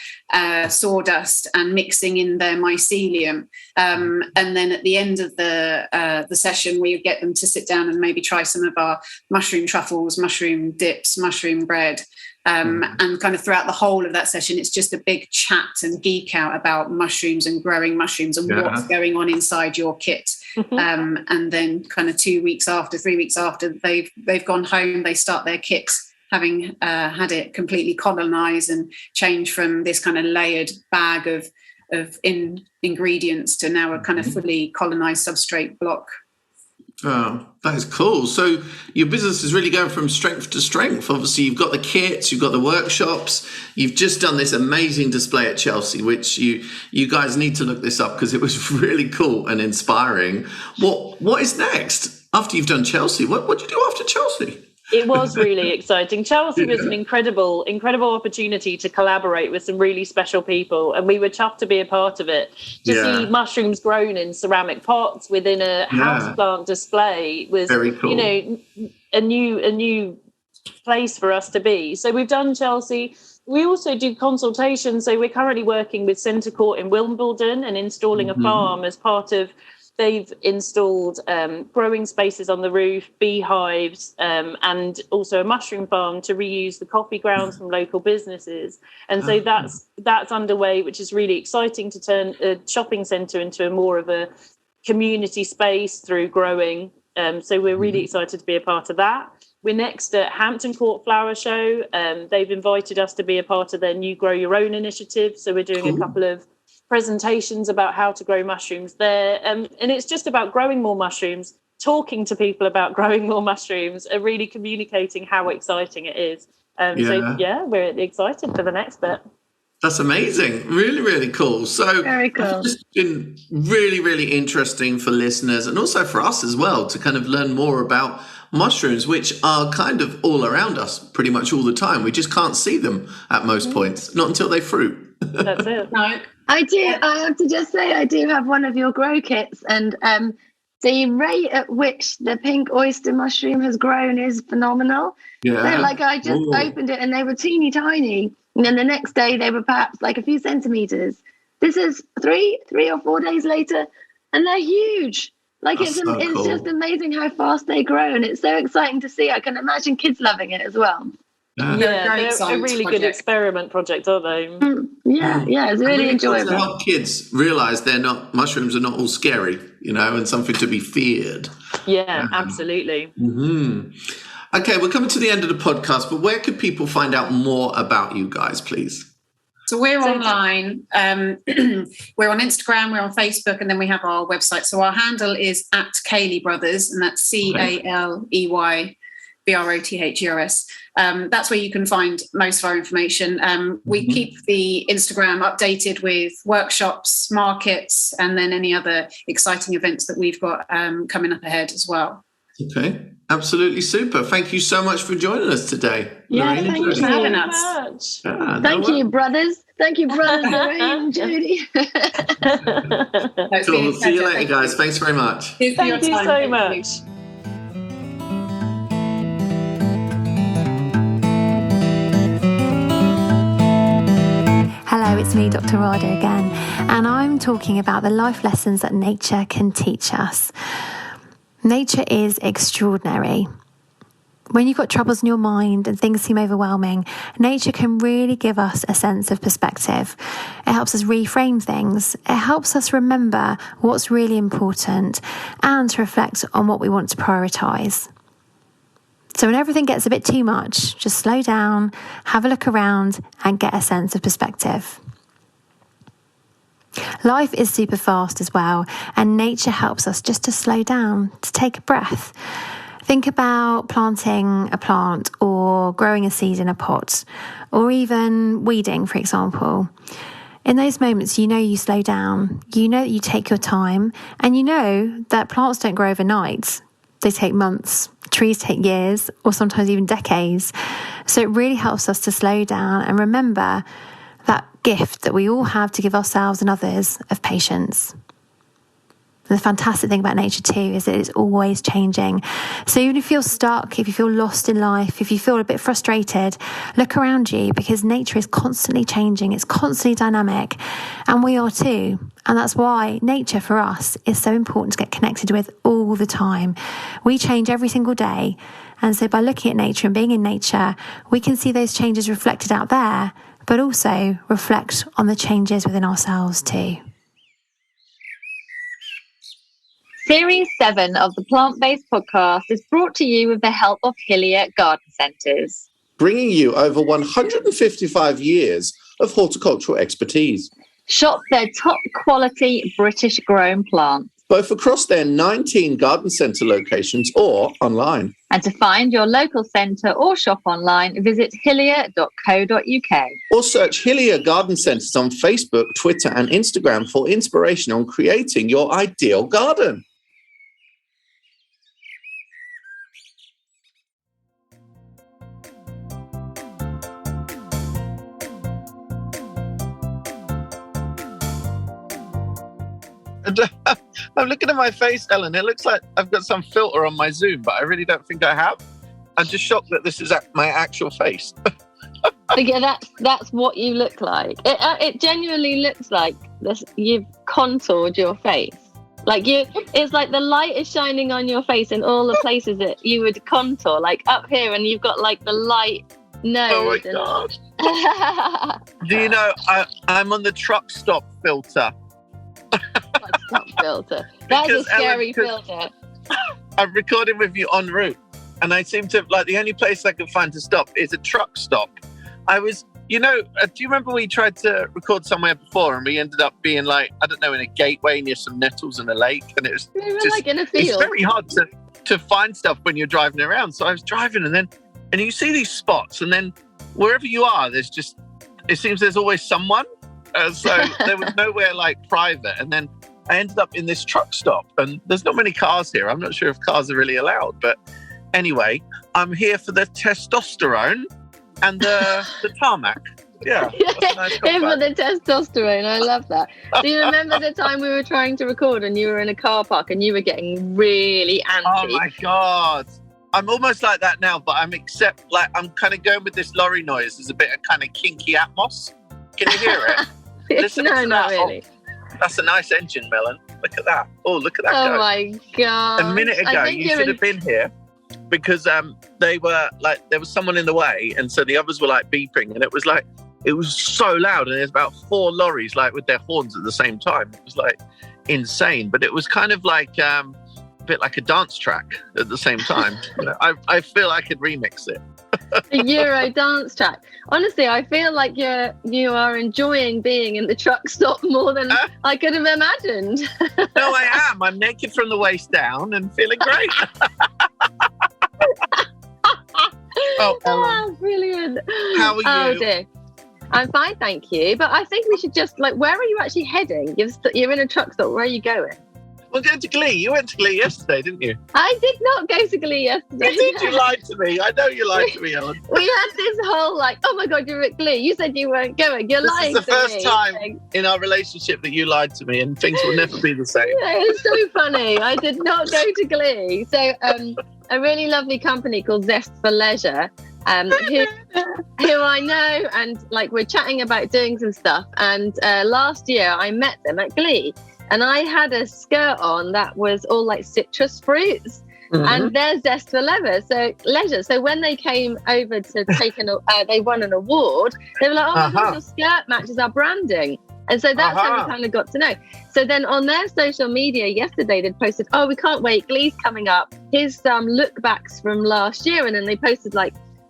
sawdust, and mixing in their mycelium. And then at the end of the session, we get them to sit down and maybe try some of our mushroom truffles, mushroom dips, mushroom bread. And kind of throughout the whole of that session, it's just a big chat and geek out about mushrooms and growing mushrooms and what's going on inside your kit. And then kind of 3 weeks after they've gone home, they start their kit having had it completely colonized and changed from this kind of layered bag of ingredients to now a kind of fully colonized substrate block. Oh, that is cool. So your business is really going from strength to strength. Obviously, you've got the kits, you've got the workshops. You've just done this amazing display at Chelsea, which you guys need to look this up because it was really cool and inspiring. What is next after you've done Chelsea? What do you do after Chelsea? It was really exciting. Chelsea was an incredible opportunity to collaborate with some really special people, and we were chuffed to be a part of it. To see mushrooms grown in ceramic pots within a houseplant display was, very cool. A new place for us to be. So we've done Chelsea. We also do consultations. So we're currently working with Centre Court in Wimbledon and installing a farm as part of they've installed growing spaces on the roof, beehives, and also a mushroom farm to reuse the coffee grounds from local businesses. And so that's underway, which is really exciting, to turn a shopping centre into more of a community space through growing. So we're really excited to be a part of that. We're next at Hampton Court Flower Show. They've invited us to be a part of their new Grow Your Own initiative. So we're doing a couple of presentations about how to grow mushrooms there. And it's just about growing more mushrooms, talking to people about growing more mushrooms, and really communicating how exciting it is. So, we're excited for the next bit. That's amazing. Really, really cool. So very cool. It's just been really, really interesting for listeners and also for us as well to kind of learn more about mushrooms, which are kind of all around us pretty much all the time. We just can't see them at most points, not until they fruit. That's it. No. I have to just say, I do have one of your grow kits, and the rate at which the pink oyster mushroom has grown is phenomenal. Yeah. So, like, I just opened it and they were teeny tiny. And then the next day they were perhaps like a few centimeters. This is three or 4 days later, and they're huge. Like, it's cool. just amazing how fast they grow, and it's so exciting to see. I can imagine kids loving it as well. Yeah, they're a really good experiment project, aren't they? Yeah, it's really enjoyable. To help kids realise mushrooms are not all scary, and something to be feared. Yeah, absolutely. Okay, we're coming to the end of the podcast, but where could people find out more about you guys, please? So we're online. We're on Instagram, we're on Facebook, and then we have our website. So our handle is @Caley Brothers, and that's CALEY BROTHERS. That's where you can find most of our information. We keep the Instagram updated with workshops, markets, and then any other exciting events that we've got coming up ahead as well. Okay, absolutely super. Thank you so much for joining us today. Yeah, Lorraine, thank you for having us. Thank you, brothers. Thank you, brothers, Lorraine and Jodie. Cool. See you later, guys. Thanks very much. Thank you so much. Hello, it's me, Dr. Rada again, and I'm talking about the life lessons that nature can teach us. Nature is extraordinary. When you've got troubles in your mind and things seem overwhelming, nature can really give us a sense of perspective. It helps us reframe things. It helps us remember what's really important and to reflect on what we want to prioritise. So when everything gets a bit too much, just slow down, have a look around and get a sense of perspective. Life is super fast as well, and nature helps us just to slow down, to take a breath. Think about planting a plant or growing a seed in a pot, or even weeding, for example. In those moments, you slow down, that you take your time, and that plants don't grow overnight. They take months, trees take years, or sometimes even decades. So it really helps us to slow down and remember that gift that we all have to give ourselves and others of patience. The fantastic thing about nature too is that it's always changing. So even if you're stuck, if you feel lost in life, if you feel a bit frustrated, look around you, because nature is constantly changing. It's constantly dynamic, and we are too. And that's why nature for us is so important to get connected with all the time. We change every single day. And so by looking at nature and being in nature, we can see those changes reflected out there, but also reflect on the changes within ourselves too. Series 7 of the Plant-Based Podcast is brought to you with the help of Hillier Garden Centres, bringing you over 155 years of horticultural expertise. Shop their top quality British grown plants, both across their 19 garden centre locations or online. And to find your local centre or shop online, visit hillier.co.uk. Or search Hillier Garden Centres on Facebook, Twitter and Instagram for inspiration on creating your ideal garden. I'm looking at my face, Ellen. It looks like I've got some filter on my Zoom, but I really don't think I have. I'm just shocked that this is my actual face. Yeah, that's what you look like. It genuinely looks like this. You've contoured your face. Like it's like the light is shining on your face in all the places that you would contour, like up here, and you've got like the light nose. Oh my God. Do you know, I'm on the truck stop filter. Truck filter. That's a scary filter. I'm recording with you en route, and I seem to, like, the only place I can find to stop is a truck stop. Do you remember we tried to record somewhere before and we ended up being like, I don't know, in a gateway near some nettles and a lake, and it was like in a field. It's very hard to find stuff when you're driving around. So I was driving, and you see these spots, and then wherever you are, it seems there's always someone. So there was nowhere like private, and then I ended up in this truck stop, and there's not many cars here. I'm not sure if cars are really allowed, but anyway, I'm here for the testosterone and the tarmac. Yeah. Nice for the testosterone. I love that. Do you remember the time we were trying to record and you were in a car park and you were getting really anti? Oh my God. I'm almost like that now, but I'm kind of going with this lorry noise. There's a bit of kind of kinky atmos. Can you hear it? No, not really. Oh, that's a nice engine, Melon. Look at that. Oh, look at that. Oh my God. A minute ago, you should have been here. Because they were like, there was someone in the way, and so the others were like beeping, and it was so loud, and there's about 4 lorries like with their horns at the same time. It was like insane, but it was kind of like a bit like a dance track at the same time. I feel I could remix it. The Euro dance track. Honestly, I feel like you are enjoying being in the truck stop more than I could have imagined. No, I am. I'm naked from the waist down and feeling great. Oh, brilliant. How are you? Oh, dear. I'm fine, thank you. But I think we should just, where are you actually heading? You're in a truck stop. Where are you going? We're going to Glee. You went to Glee yesterday, didn't you? I did not go to Glee yesterday. You lied to me. I know you lied to me, Ellen. We had this whole oh my God, you're at Glee. You said you weren't going. You're lying to me. This is the first time in our relationship that you lied to me, and things will never be the same. Yeah, it's so funny. I did not go to Glee. So a really lovely company called Zest for Leisure, who I know, and we're chatting about doing some stuff. And last year I met them at Glee. And I had a skirt on that was all like citrus fruits, and they're Zest for Leisure. So when they came over to take they won an award. They were like, "Oh my gosh, your skirt matches our branding." And so that's how we kind of got to know. So then on their social media yesterday, they posted, "Oh, we can't wait, Glee's coming up. Here's some look backs from last year," and then they posted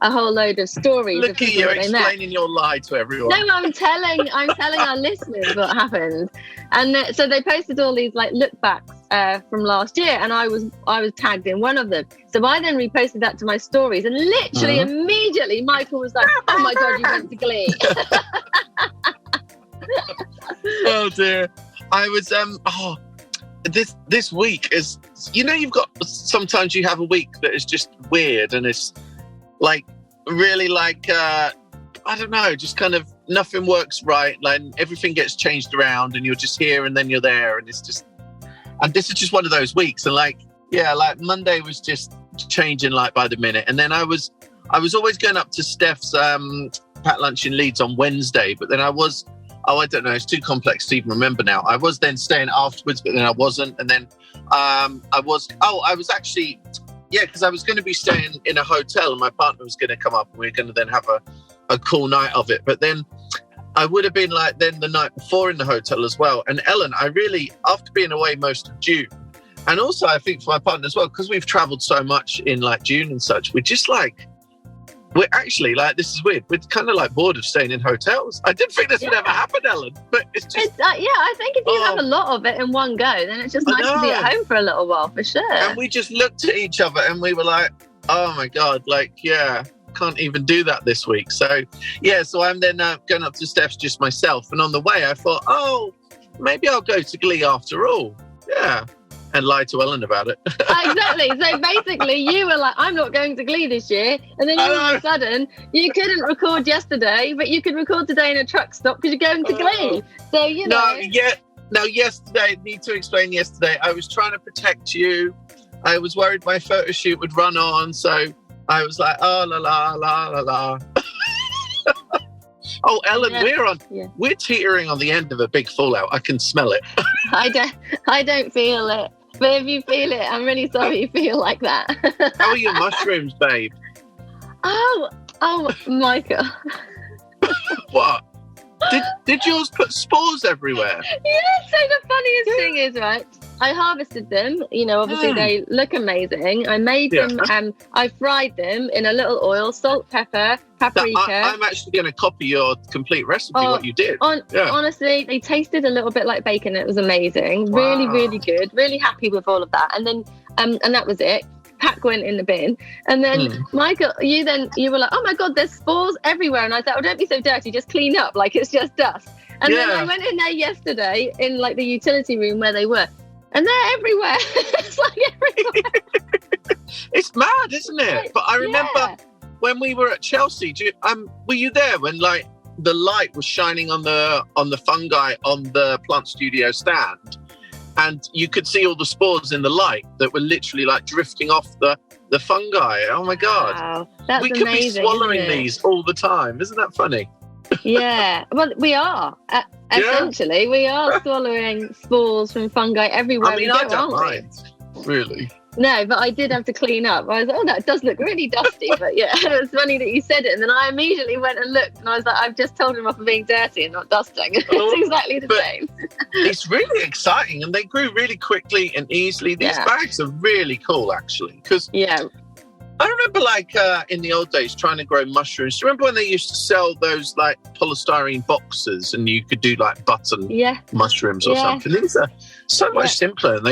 a whole load of stories. Look at you explaining your lie to everyone. No, I'm telling our listeners what happened. And so they posted all these look backs from last year, and I was tagged in one of them. So I then reposted that to my stories, and literally immediately Michael was like, "Oh my God, you went to Glee." Oh dear. I was this week is, you've got, sometimes you have a week that is just weird, and it's really I don't know, just kind of nothing works right. Everything gets changed around, and you're just here and then you're there, and this is just one of those weeks. And Monday was just changing by the minute, and then I was always going up to Steph's packed lunch in Leeds on Wednesday, but then I don't know, it's too complex to even remember now. I was then staying afterwards, but then I wasn't, and then I was actually. Yeah, because I was going to be staying in a hotel, and my partner was going to come up, and we were going to then have a cool night of it. But then I would have been the night before in the hotel as well. And Ellen, I really, after being away most of June, and also I think for my partner as well, because we've travelled so much in June and such, we're just we're actually this is weird. We're kind of bored of staying in hotels. I didn't think this would ever happen, Ellen, but it's just. I think if you have a lot of it in one go, then it's just nice to be at home for a little while, for sure. And we just looked at each other and we were like, "Oh my God, can't even do that this week." So so I'm then going up to Steph's just myself, and on the way I thought, "Oh, maybe I'll go to Glee after all." Yeah. And lie to Ellen about it. Exactly. So basically you were like, "I'm not going to Glee this year." And then all of a sudden, you couldn't record yesterday, but you could record today in a truck stop because you're going to Glee. So, No, yesterday, I need to explain yesterday. I was trying to protect you. I was worried my photo shoot would run on. So I was like, "Oh, la, la, la, la, la." Oh, Ellen, we're teetering on the end of a big fallout. I can smell it. I don't feel it. But if you feel it, I'm really sorry you feel like that. How are your mushrooms, babe? Oh, Michael. What? Did yours put spores everywhere? Yeah, so the funniest thing is, right, I harvested them, obviously they look amazing. I made them, I fried them in a little oil, salt, pepper, paprika. I'm actually going to copy your complete recipe, what you did. Honestly, they tasted a little bit like bacon. It was amazing. Wow. Really, really good. Really happy with all of that. And then, and that was it. Pack went in the bin. And then, Michael, you were like, oh my God, there's spores everywhere. And I thought, oh, don't be so dirty. Just clean up. Like, it's just dust. And then I went in there yesterday in like the utility room where they were. And they're everywhere. It's like everywhere. It's mad, isn't it? But I remember when we were at Chelsea, were you there when like the light was shining on the fungi on the plant studio stand? And you could see all the spores in the light that were literally like drifting off the fungi. Oh my God. Wow. That's amazing. We could be swallowing these all the time. Isn't that funny? Yeah. Well, we are. Essentially, we are swallowing spores from fungi everywhere. I mean, I don't mind, really. No, but I did have to clean up. I was like, oh, that does look really dusty. But yeah, it was funny that you said it. And then I immediately went and looked and I was like, I've just told him off for being dirty and not dusting. It's exactly the same. It's really exciting and they grew really quickly and easily. These bags are really cool, actually. Because I remember like in the old days trying to grow mushrooms. Do you remember when they used to sell those like polystyrene boxes and you could do like button mushrooms or something? These are so much simpler and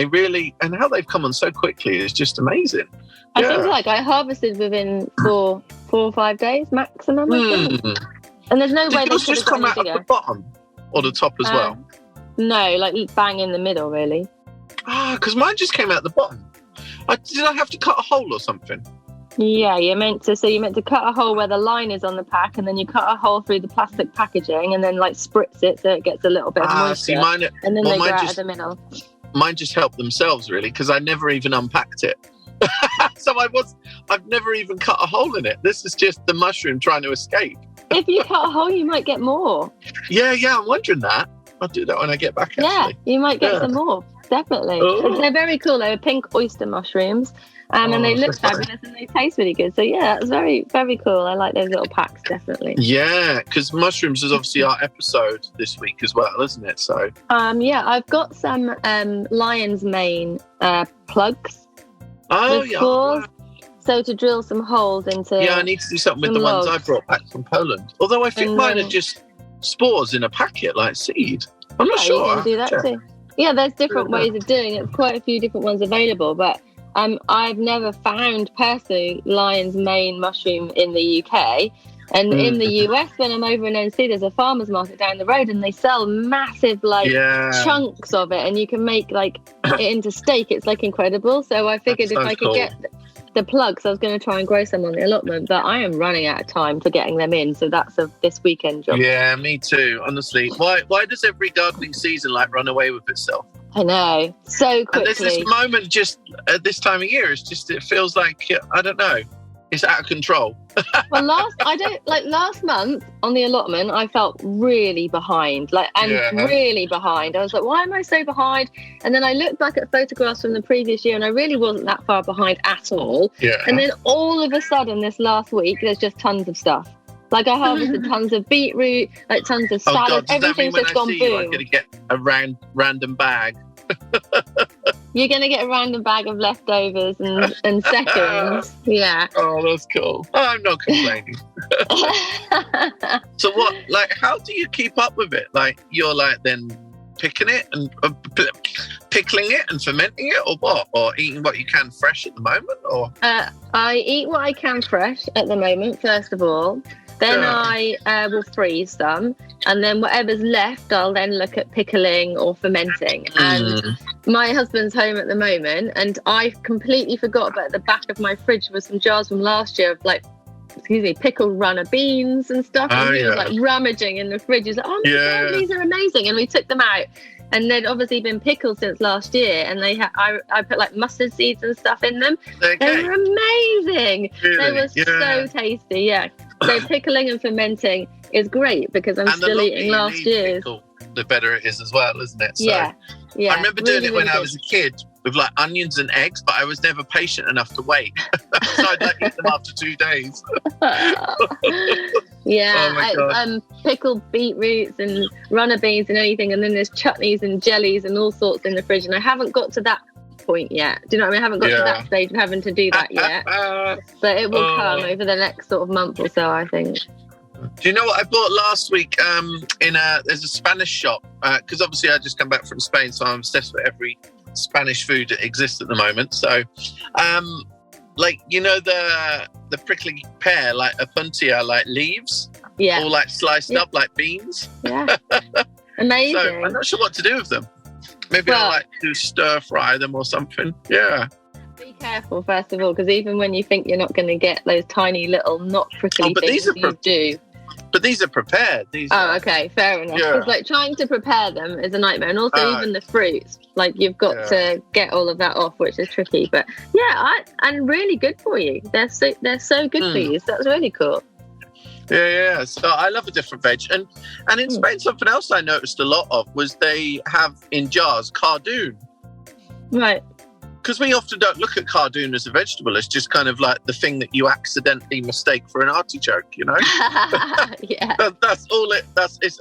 and how they've come on so quickly is just amazing. I think like I harvested within 4 or 5 days maximum. And there's no way they could just come out of the bottom or the top as well? No, like bang in the middle really. Because mine just came out the bottom. Did I have to cut a hole or something? Yeah, you're meant to cut a hole where the line is on the pack and then you cut a hole through the plastic packaging and then like spritz it so it gets a little bit of moisture. And then they go out of the middle. Mine just helped themselves really because I never even unpacked it. So I've never even cut a hole in it. This is just the mushroom trying to escape. If you cut a hole, you might get more. Yeah, I'm wondering that. I'll do that when I get back, actually. Yeah, you might get some more, definitely. They're very cool. They're pink oyster mushrooms. And they look fabulous and they taste really good. So yeah, it's very, very cool. I like those little packs, definitely. Yeah, because mushrooms is obviously our episode this week as well, isn't it? So I've got some lion's mane plugs. Oh yeah. Spores. So to drill some holes into. Yeah, I need to do something with the ones I brought back from Poland. Although I think mine are just spores in a packet, like seed. I'm not sure. You can do that too. Yeah, there's different ways of doing it. Quite a few different ones available, but. I've never found personally lion's mane mushroom in the UK, and in the US when I'm over in NC there's a farmer's market down the road and they sell massive chunks of it and you can make like it into steak. It's like incredible. So I figured if I could get the plugs, I was going to try and grow some on the allotment, but I am running out of time for getting them in, so that's this weekend job. Yeah, me too, honestly. Why does every gardening season like run away with itself? I know, so quickly. And there's this moment just at this time of year, it feels like, I don't know, it's out of control. Well, last month on the allotment, I felt really behind, really behind. I was like, why am I so behind? And then I looked back at photographs from the previous year and I really wasn't that far behind at all. Yeah. And then all of a sudden this last week, there's just tons of stuff. Like I harvested tons of beetroot, like tons of salad. Everything's just gone boom. I'm going to get a random bag. You're going to get a random bag of leftovers and seconds. Yeah. Oh, that's cool. I'm not complaining. So how do you keep up with it? Like you're like then picking it and pickling it and fermenting it or what? Or eating what you can fresh at the moment? Or I eat what I can fresh at the moment, first of all. Then I will freeze them, and then whatever's left, I'll then look at pickling or fermenting. And my husband's home at the moment, and I completely forgot about the back of my fridge was some jars from last year of pickled runner beans and stuff. And he was like rummaging in the fridge. He's like, oh my God, these are amazing. And we took them out. And they'd obviously been pickled since last year, and I put like mustard seeds and stuff in them. Okay. They were amazing. Really? They were so tasty. Yeah. So pickling and fermenting is great because I'm still eating last year's. the better it is as well, isn't it? So, yeah. I remember doing it when I good. was a kid with like onions and eggs, but I was never patient enough to wait. So I'd like eat them after 2 days. Yeah, Oh my God. pickled beetroots and runner beans and anything, and then there's chutneys and jellies and all sorts in the fridge, and I haven't got to that point yet. Do you know what I mean? I haven't got to that stage of having to do that yet, but it will come over the next sort of month or so, I think. Do you know what I bought last week? There's a Spanish shop, because obviously I just come back from Spain, so I'm obsessed with every Spanish food that exists at the moment. So, like, you know, the prickly pear, like a puntia, like leaves, Yeah, all like sliced up like beans. yeah, amazing. So I'm not sure what to do with them. Maybe Well- I'll like do stir fry them or something. Yeah. Be careful, first of all, because even when you think you're not going to get those tiny little not prickly but things, these are you do. But these are prepared. Oh, okay, fair enough. Yeah. Because like trying to prepare them is a nightmare, and also even the fruits, like you've got to get all of that off, which is tricky. But yeah, and really good for you. They're so good for you. So that's really cool. Yeah. So I love a different veg, and in Spain, something else I noticed a lot of was they have in jars cardoon. Right. Because we often don't look at cardoon as a vegetable. It's just kind of like the thing that you accidentally mistake for an artichoke, you know? Yeah. That's all it... That's its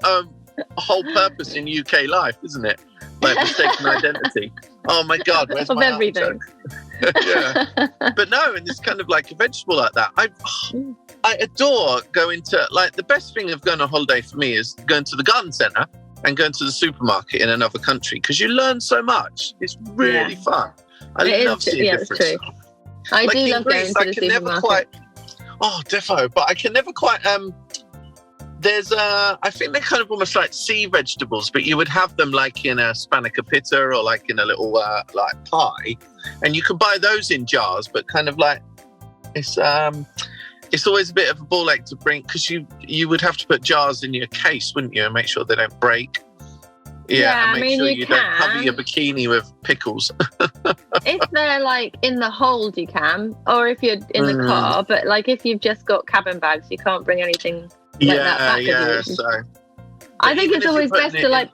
whole purpose in UK life, isn't it? Like mistaken identity. Oh my God, where's Of my everything. artichoke? Yeah. But no, and it's kind of like a vegetable like that. I adore going to... Like, the best thing of going on holiday for me is going to the garden centre and going to the supermarket in another country, because you learn so much. It's really fun. I love seeing different stuff. I Like do in love Greece, going I to can the never supermarket. defo, but I can never quite there's I think they're kind of almost like sea vegetables, but you would have them like in a spanakopita or like in a little like pie, and you can buy those in jars, but kind of like it's always a bit of a ball ache to bring, because you would have to put jars in your case, wouldn't you, and make sure they don't break. Yeah, and make sure you don't cover your bikini with pickles. If they're like in the hold, you can, or if you're in the car. But like if you've just got cabin bags, you can't bring anything like that back with you. So I think it's always best to like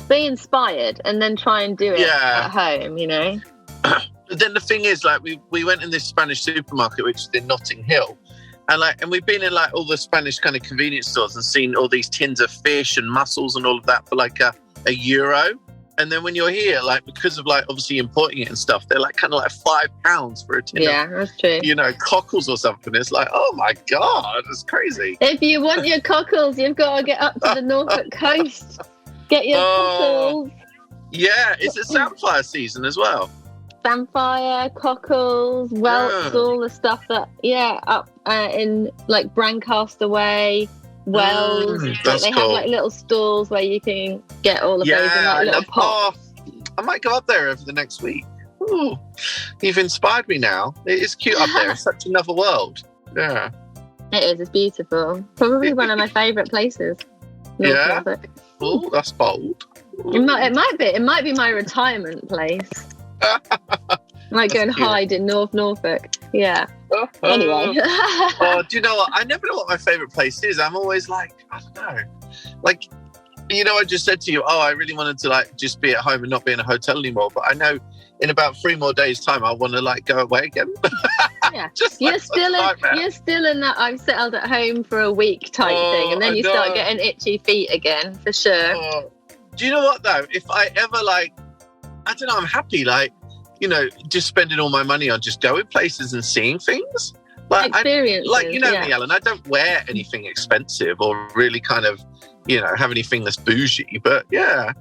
be inspired and then try and do it at home, you know. But then the thing is, like, we went in this Spanish supermarket, which is in Notting Hill, and we've been in like all the Spanish kind of convenience stores and seen all these tins of fish and mussels and all of that for like €1. And then when you're here, like, because of like obviously importing it and stuff, they're like kind of like £5 for a tin of, that's true. you know, cockles or something. It's like, oh my God, it's crazy. If you want your cockles, you've got to get up to the Norfolk coast. Get your cockles. Yeah, it's a samphire season as well. Samphire, cockles, whelks, all the stuff that, up in like Brancaster Way, Wells. That's they cool. have like little stalls where you can get all of those in like little pots. I might go up there over the next week. Ooh, you've inspired me now. It is cute up there. It's such another world. Yeah. It is. It's beautiful. Probably one of my favourite places. Norfolk. Oh, that's bold. It might be my retirement place. Might go and hide in Norfolk. Yeah. Anyway. Do you know what? I never know what my favourite place is. I'm always like, I don't know. Like, you know, I just said to you, I really wanted to like just be at home and not be in a hotel anymore. But I know in about 3 more days' time, I want to like go away again. Yeah. You're still in that I've settled at home for a week type thing, and then you start getting itchy feet again, for sure. Do you know what though? If I ever like, I don't know, I'm happy like, you know, just spending all my money on just going places and seeing things. Like, experiences. Like, you know me, Ellen, I don't wear anything expensive or really kind of, you know, have anything that's bougie. But yeah,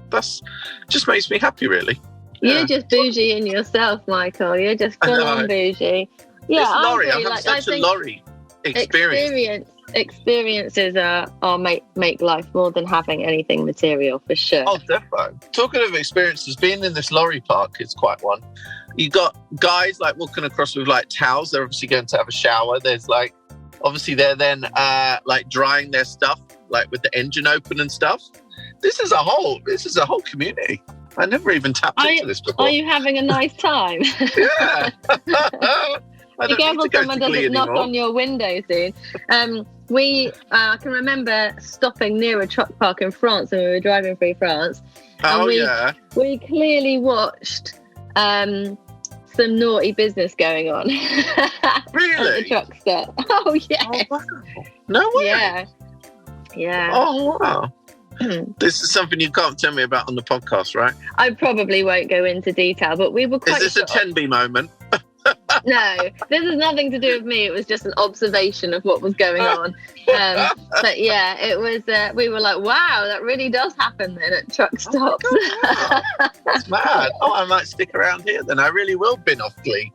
that's just makes me happy, really. Yeah. You're just bougie in yourself, Michael. You're just full on bougie. Yeah, it's Laurie. I'm like, such a Laurie experience. Experiences are make life more than having anything material, for sure. Oh, definitely. Talking of experiences, being in this lorry park is quite one. You got guys like walking across with like towels. They're obviously going to have a shower. There's like, obviously they're then like drying their stuff, like with the engine open and stuff. This is a whole community. I never even tapped into this before. Are you having a nice time? Yeah. Be careful someone doesn't knock on your window soon. I can remember stopping near a truck park in France when we were driving through France. And we clearly watched some naughty business going on. Really? At the truck stop. Oh, yeah. Oh, wow. No way. Yeah. Oh, wow. This is something you can't tell me about on the podcast, right? I probably won't go into detail, but we were quite Is this a Tenby moment? No, this has nothing to do with me. It was just an observation of what was going on. But yeah, it was. We were like, "Wow, that really does happen then at truck stops." Oh, wow. That's mad. Oh, I might stick around here then. I really will bin off Glee.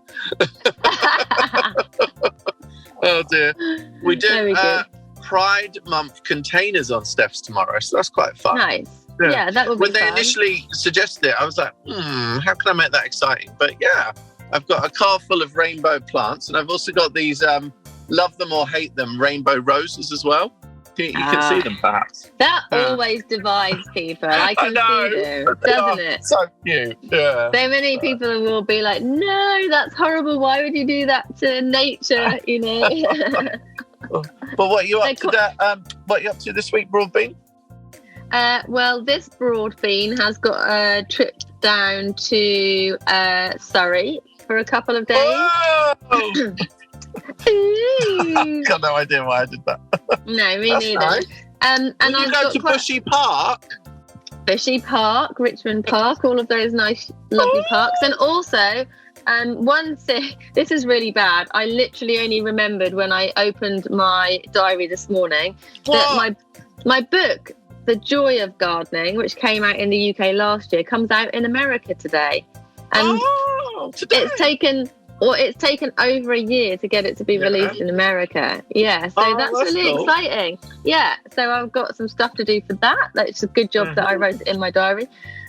Oh dear, we do Pride Month containers on Steph's tomorrow, so that's quite fun. Nice. Yeah, that would be When they fun. initially suggested it, I was like, how can I make that exciting? But yeah. I've got a car full of rainbow plants, and I've also got these love them or hate them rainbow roses as well. You can see them, perhaps. That always divides people. I can see them, doesn't it? So cute. Yeah. So many people will be like, "No, that's horrible. Why would you do that to nature?" You know. But what are you up to? What are you up to this week, Broadbean? Well, this Broadbean has got a trip down to Surrey for a couple of days. Oh! I've got no idea why I did that. No, me That's neither. Nice. And I've go to Bushy Park. Bushy Park, Richmond Park, all of those nice, lovely parks. And also, this is really bad. I literally only remembered when I opened my diary this morning that my book, The Joy of Gardening, which came out in the UK last year, comes out in America today. And today? it's taken over a year to get it to be released in America. Yeah, so that's really cool. Exciting. Yeah, so I've got some stuff to do for that. That's a good job that I wrote it in my diary.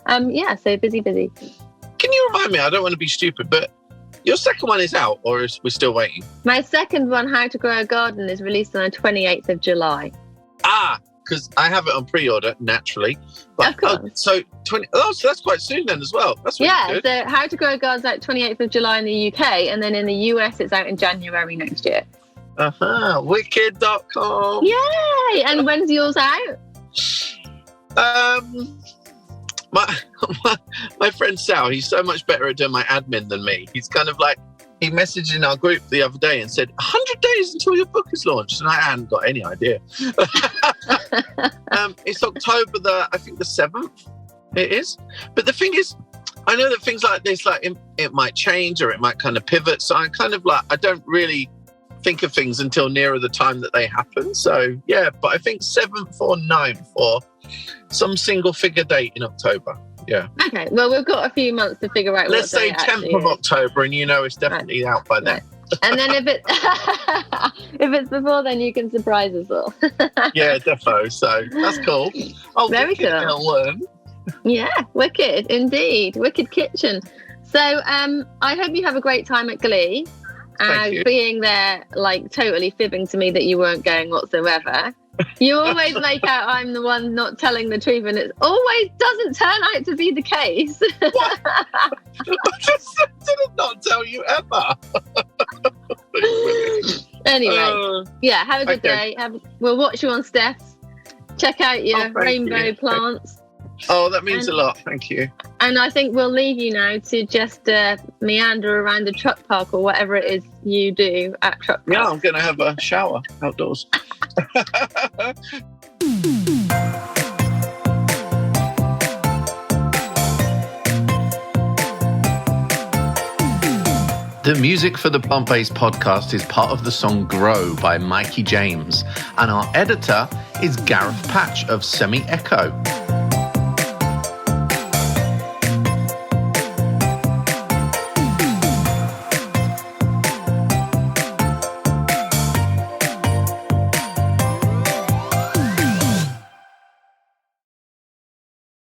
So busy. Can you remind me, I don't want to be stupid, but your second one is out, or is we're still waiting? My second one, How to Grow a Garden, is released on the 28th of July. Because I have it on pre-order, naturally. But, of course. So that's quite soon then as well. That's really good. So How to Grow a Garden's out 28th of July in the UK, and then in the US it's out in January next year. Wicked.com. Yay! And when's yours out? My friend Sal, he's so much better at doing my admin than me. He's kind of like, he messaged in our group the other day and said, 100 days until your book is launched. And I hadn't got any idea. It's October the 7th. It is. But the thing is, I know that things like this, like it might change or it might kind of pivot. So I'm kind of like, I don't really think of things until nearer the time that they happen. So yeah, but I think 7th or 9th or some single figure date in October. Yeah. Okay. Well, we've got a few months to figure out. Let's say 10th of October, and it's definitely out by then. Right. And then if it's before then, you can surprise us all. Yeah, defo. So that's cool. Oh, very cool. Yeah, wicked indeed. Wicked kitchen. So I hope you have a great time at Glee. Being there, like totally fibbing to me that you weren't going whatsoever. You always make out I'm the one not telling the truth, and it always doesn't turn out to be the case. What? I just did not tell you ever. Anyway, have a good day. We'll watch you on Steph's. Check out your rainbow plants. Oh, that means a lot. Thank you. And I think we'll leave you now to just meander around the truck park or whatever it is you do at truck park. Yeah, I'm going to have a shower outdoors. The music for the Plant Based podcast is part of the song Grow by Mikey James, and our editor is Gareth Patch of Semi Echo.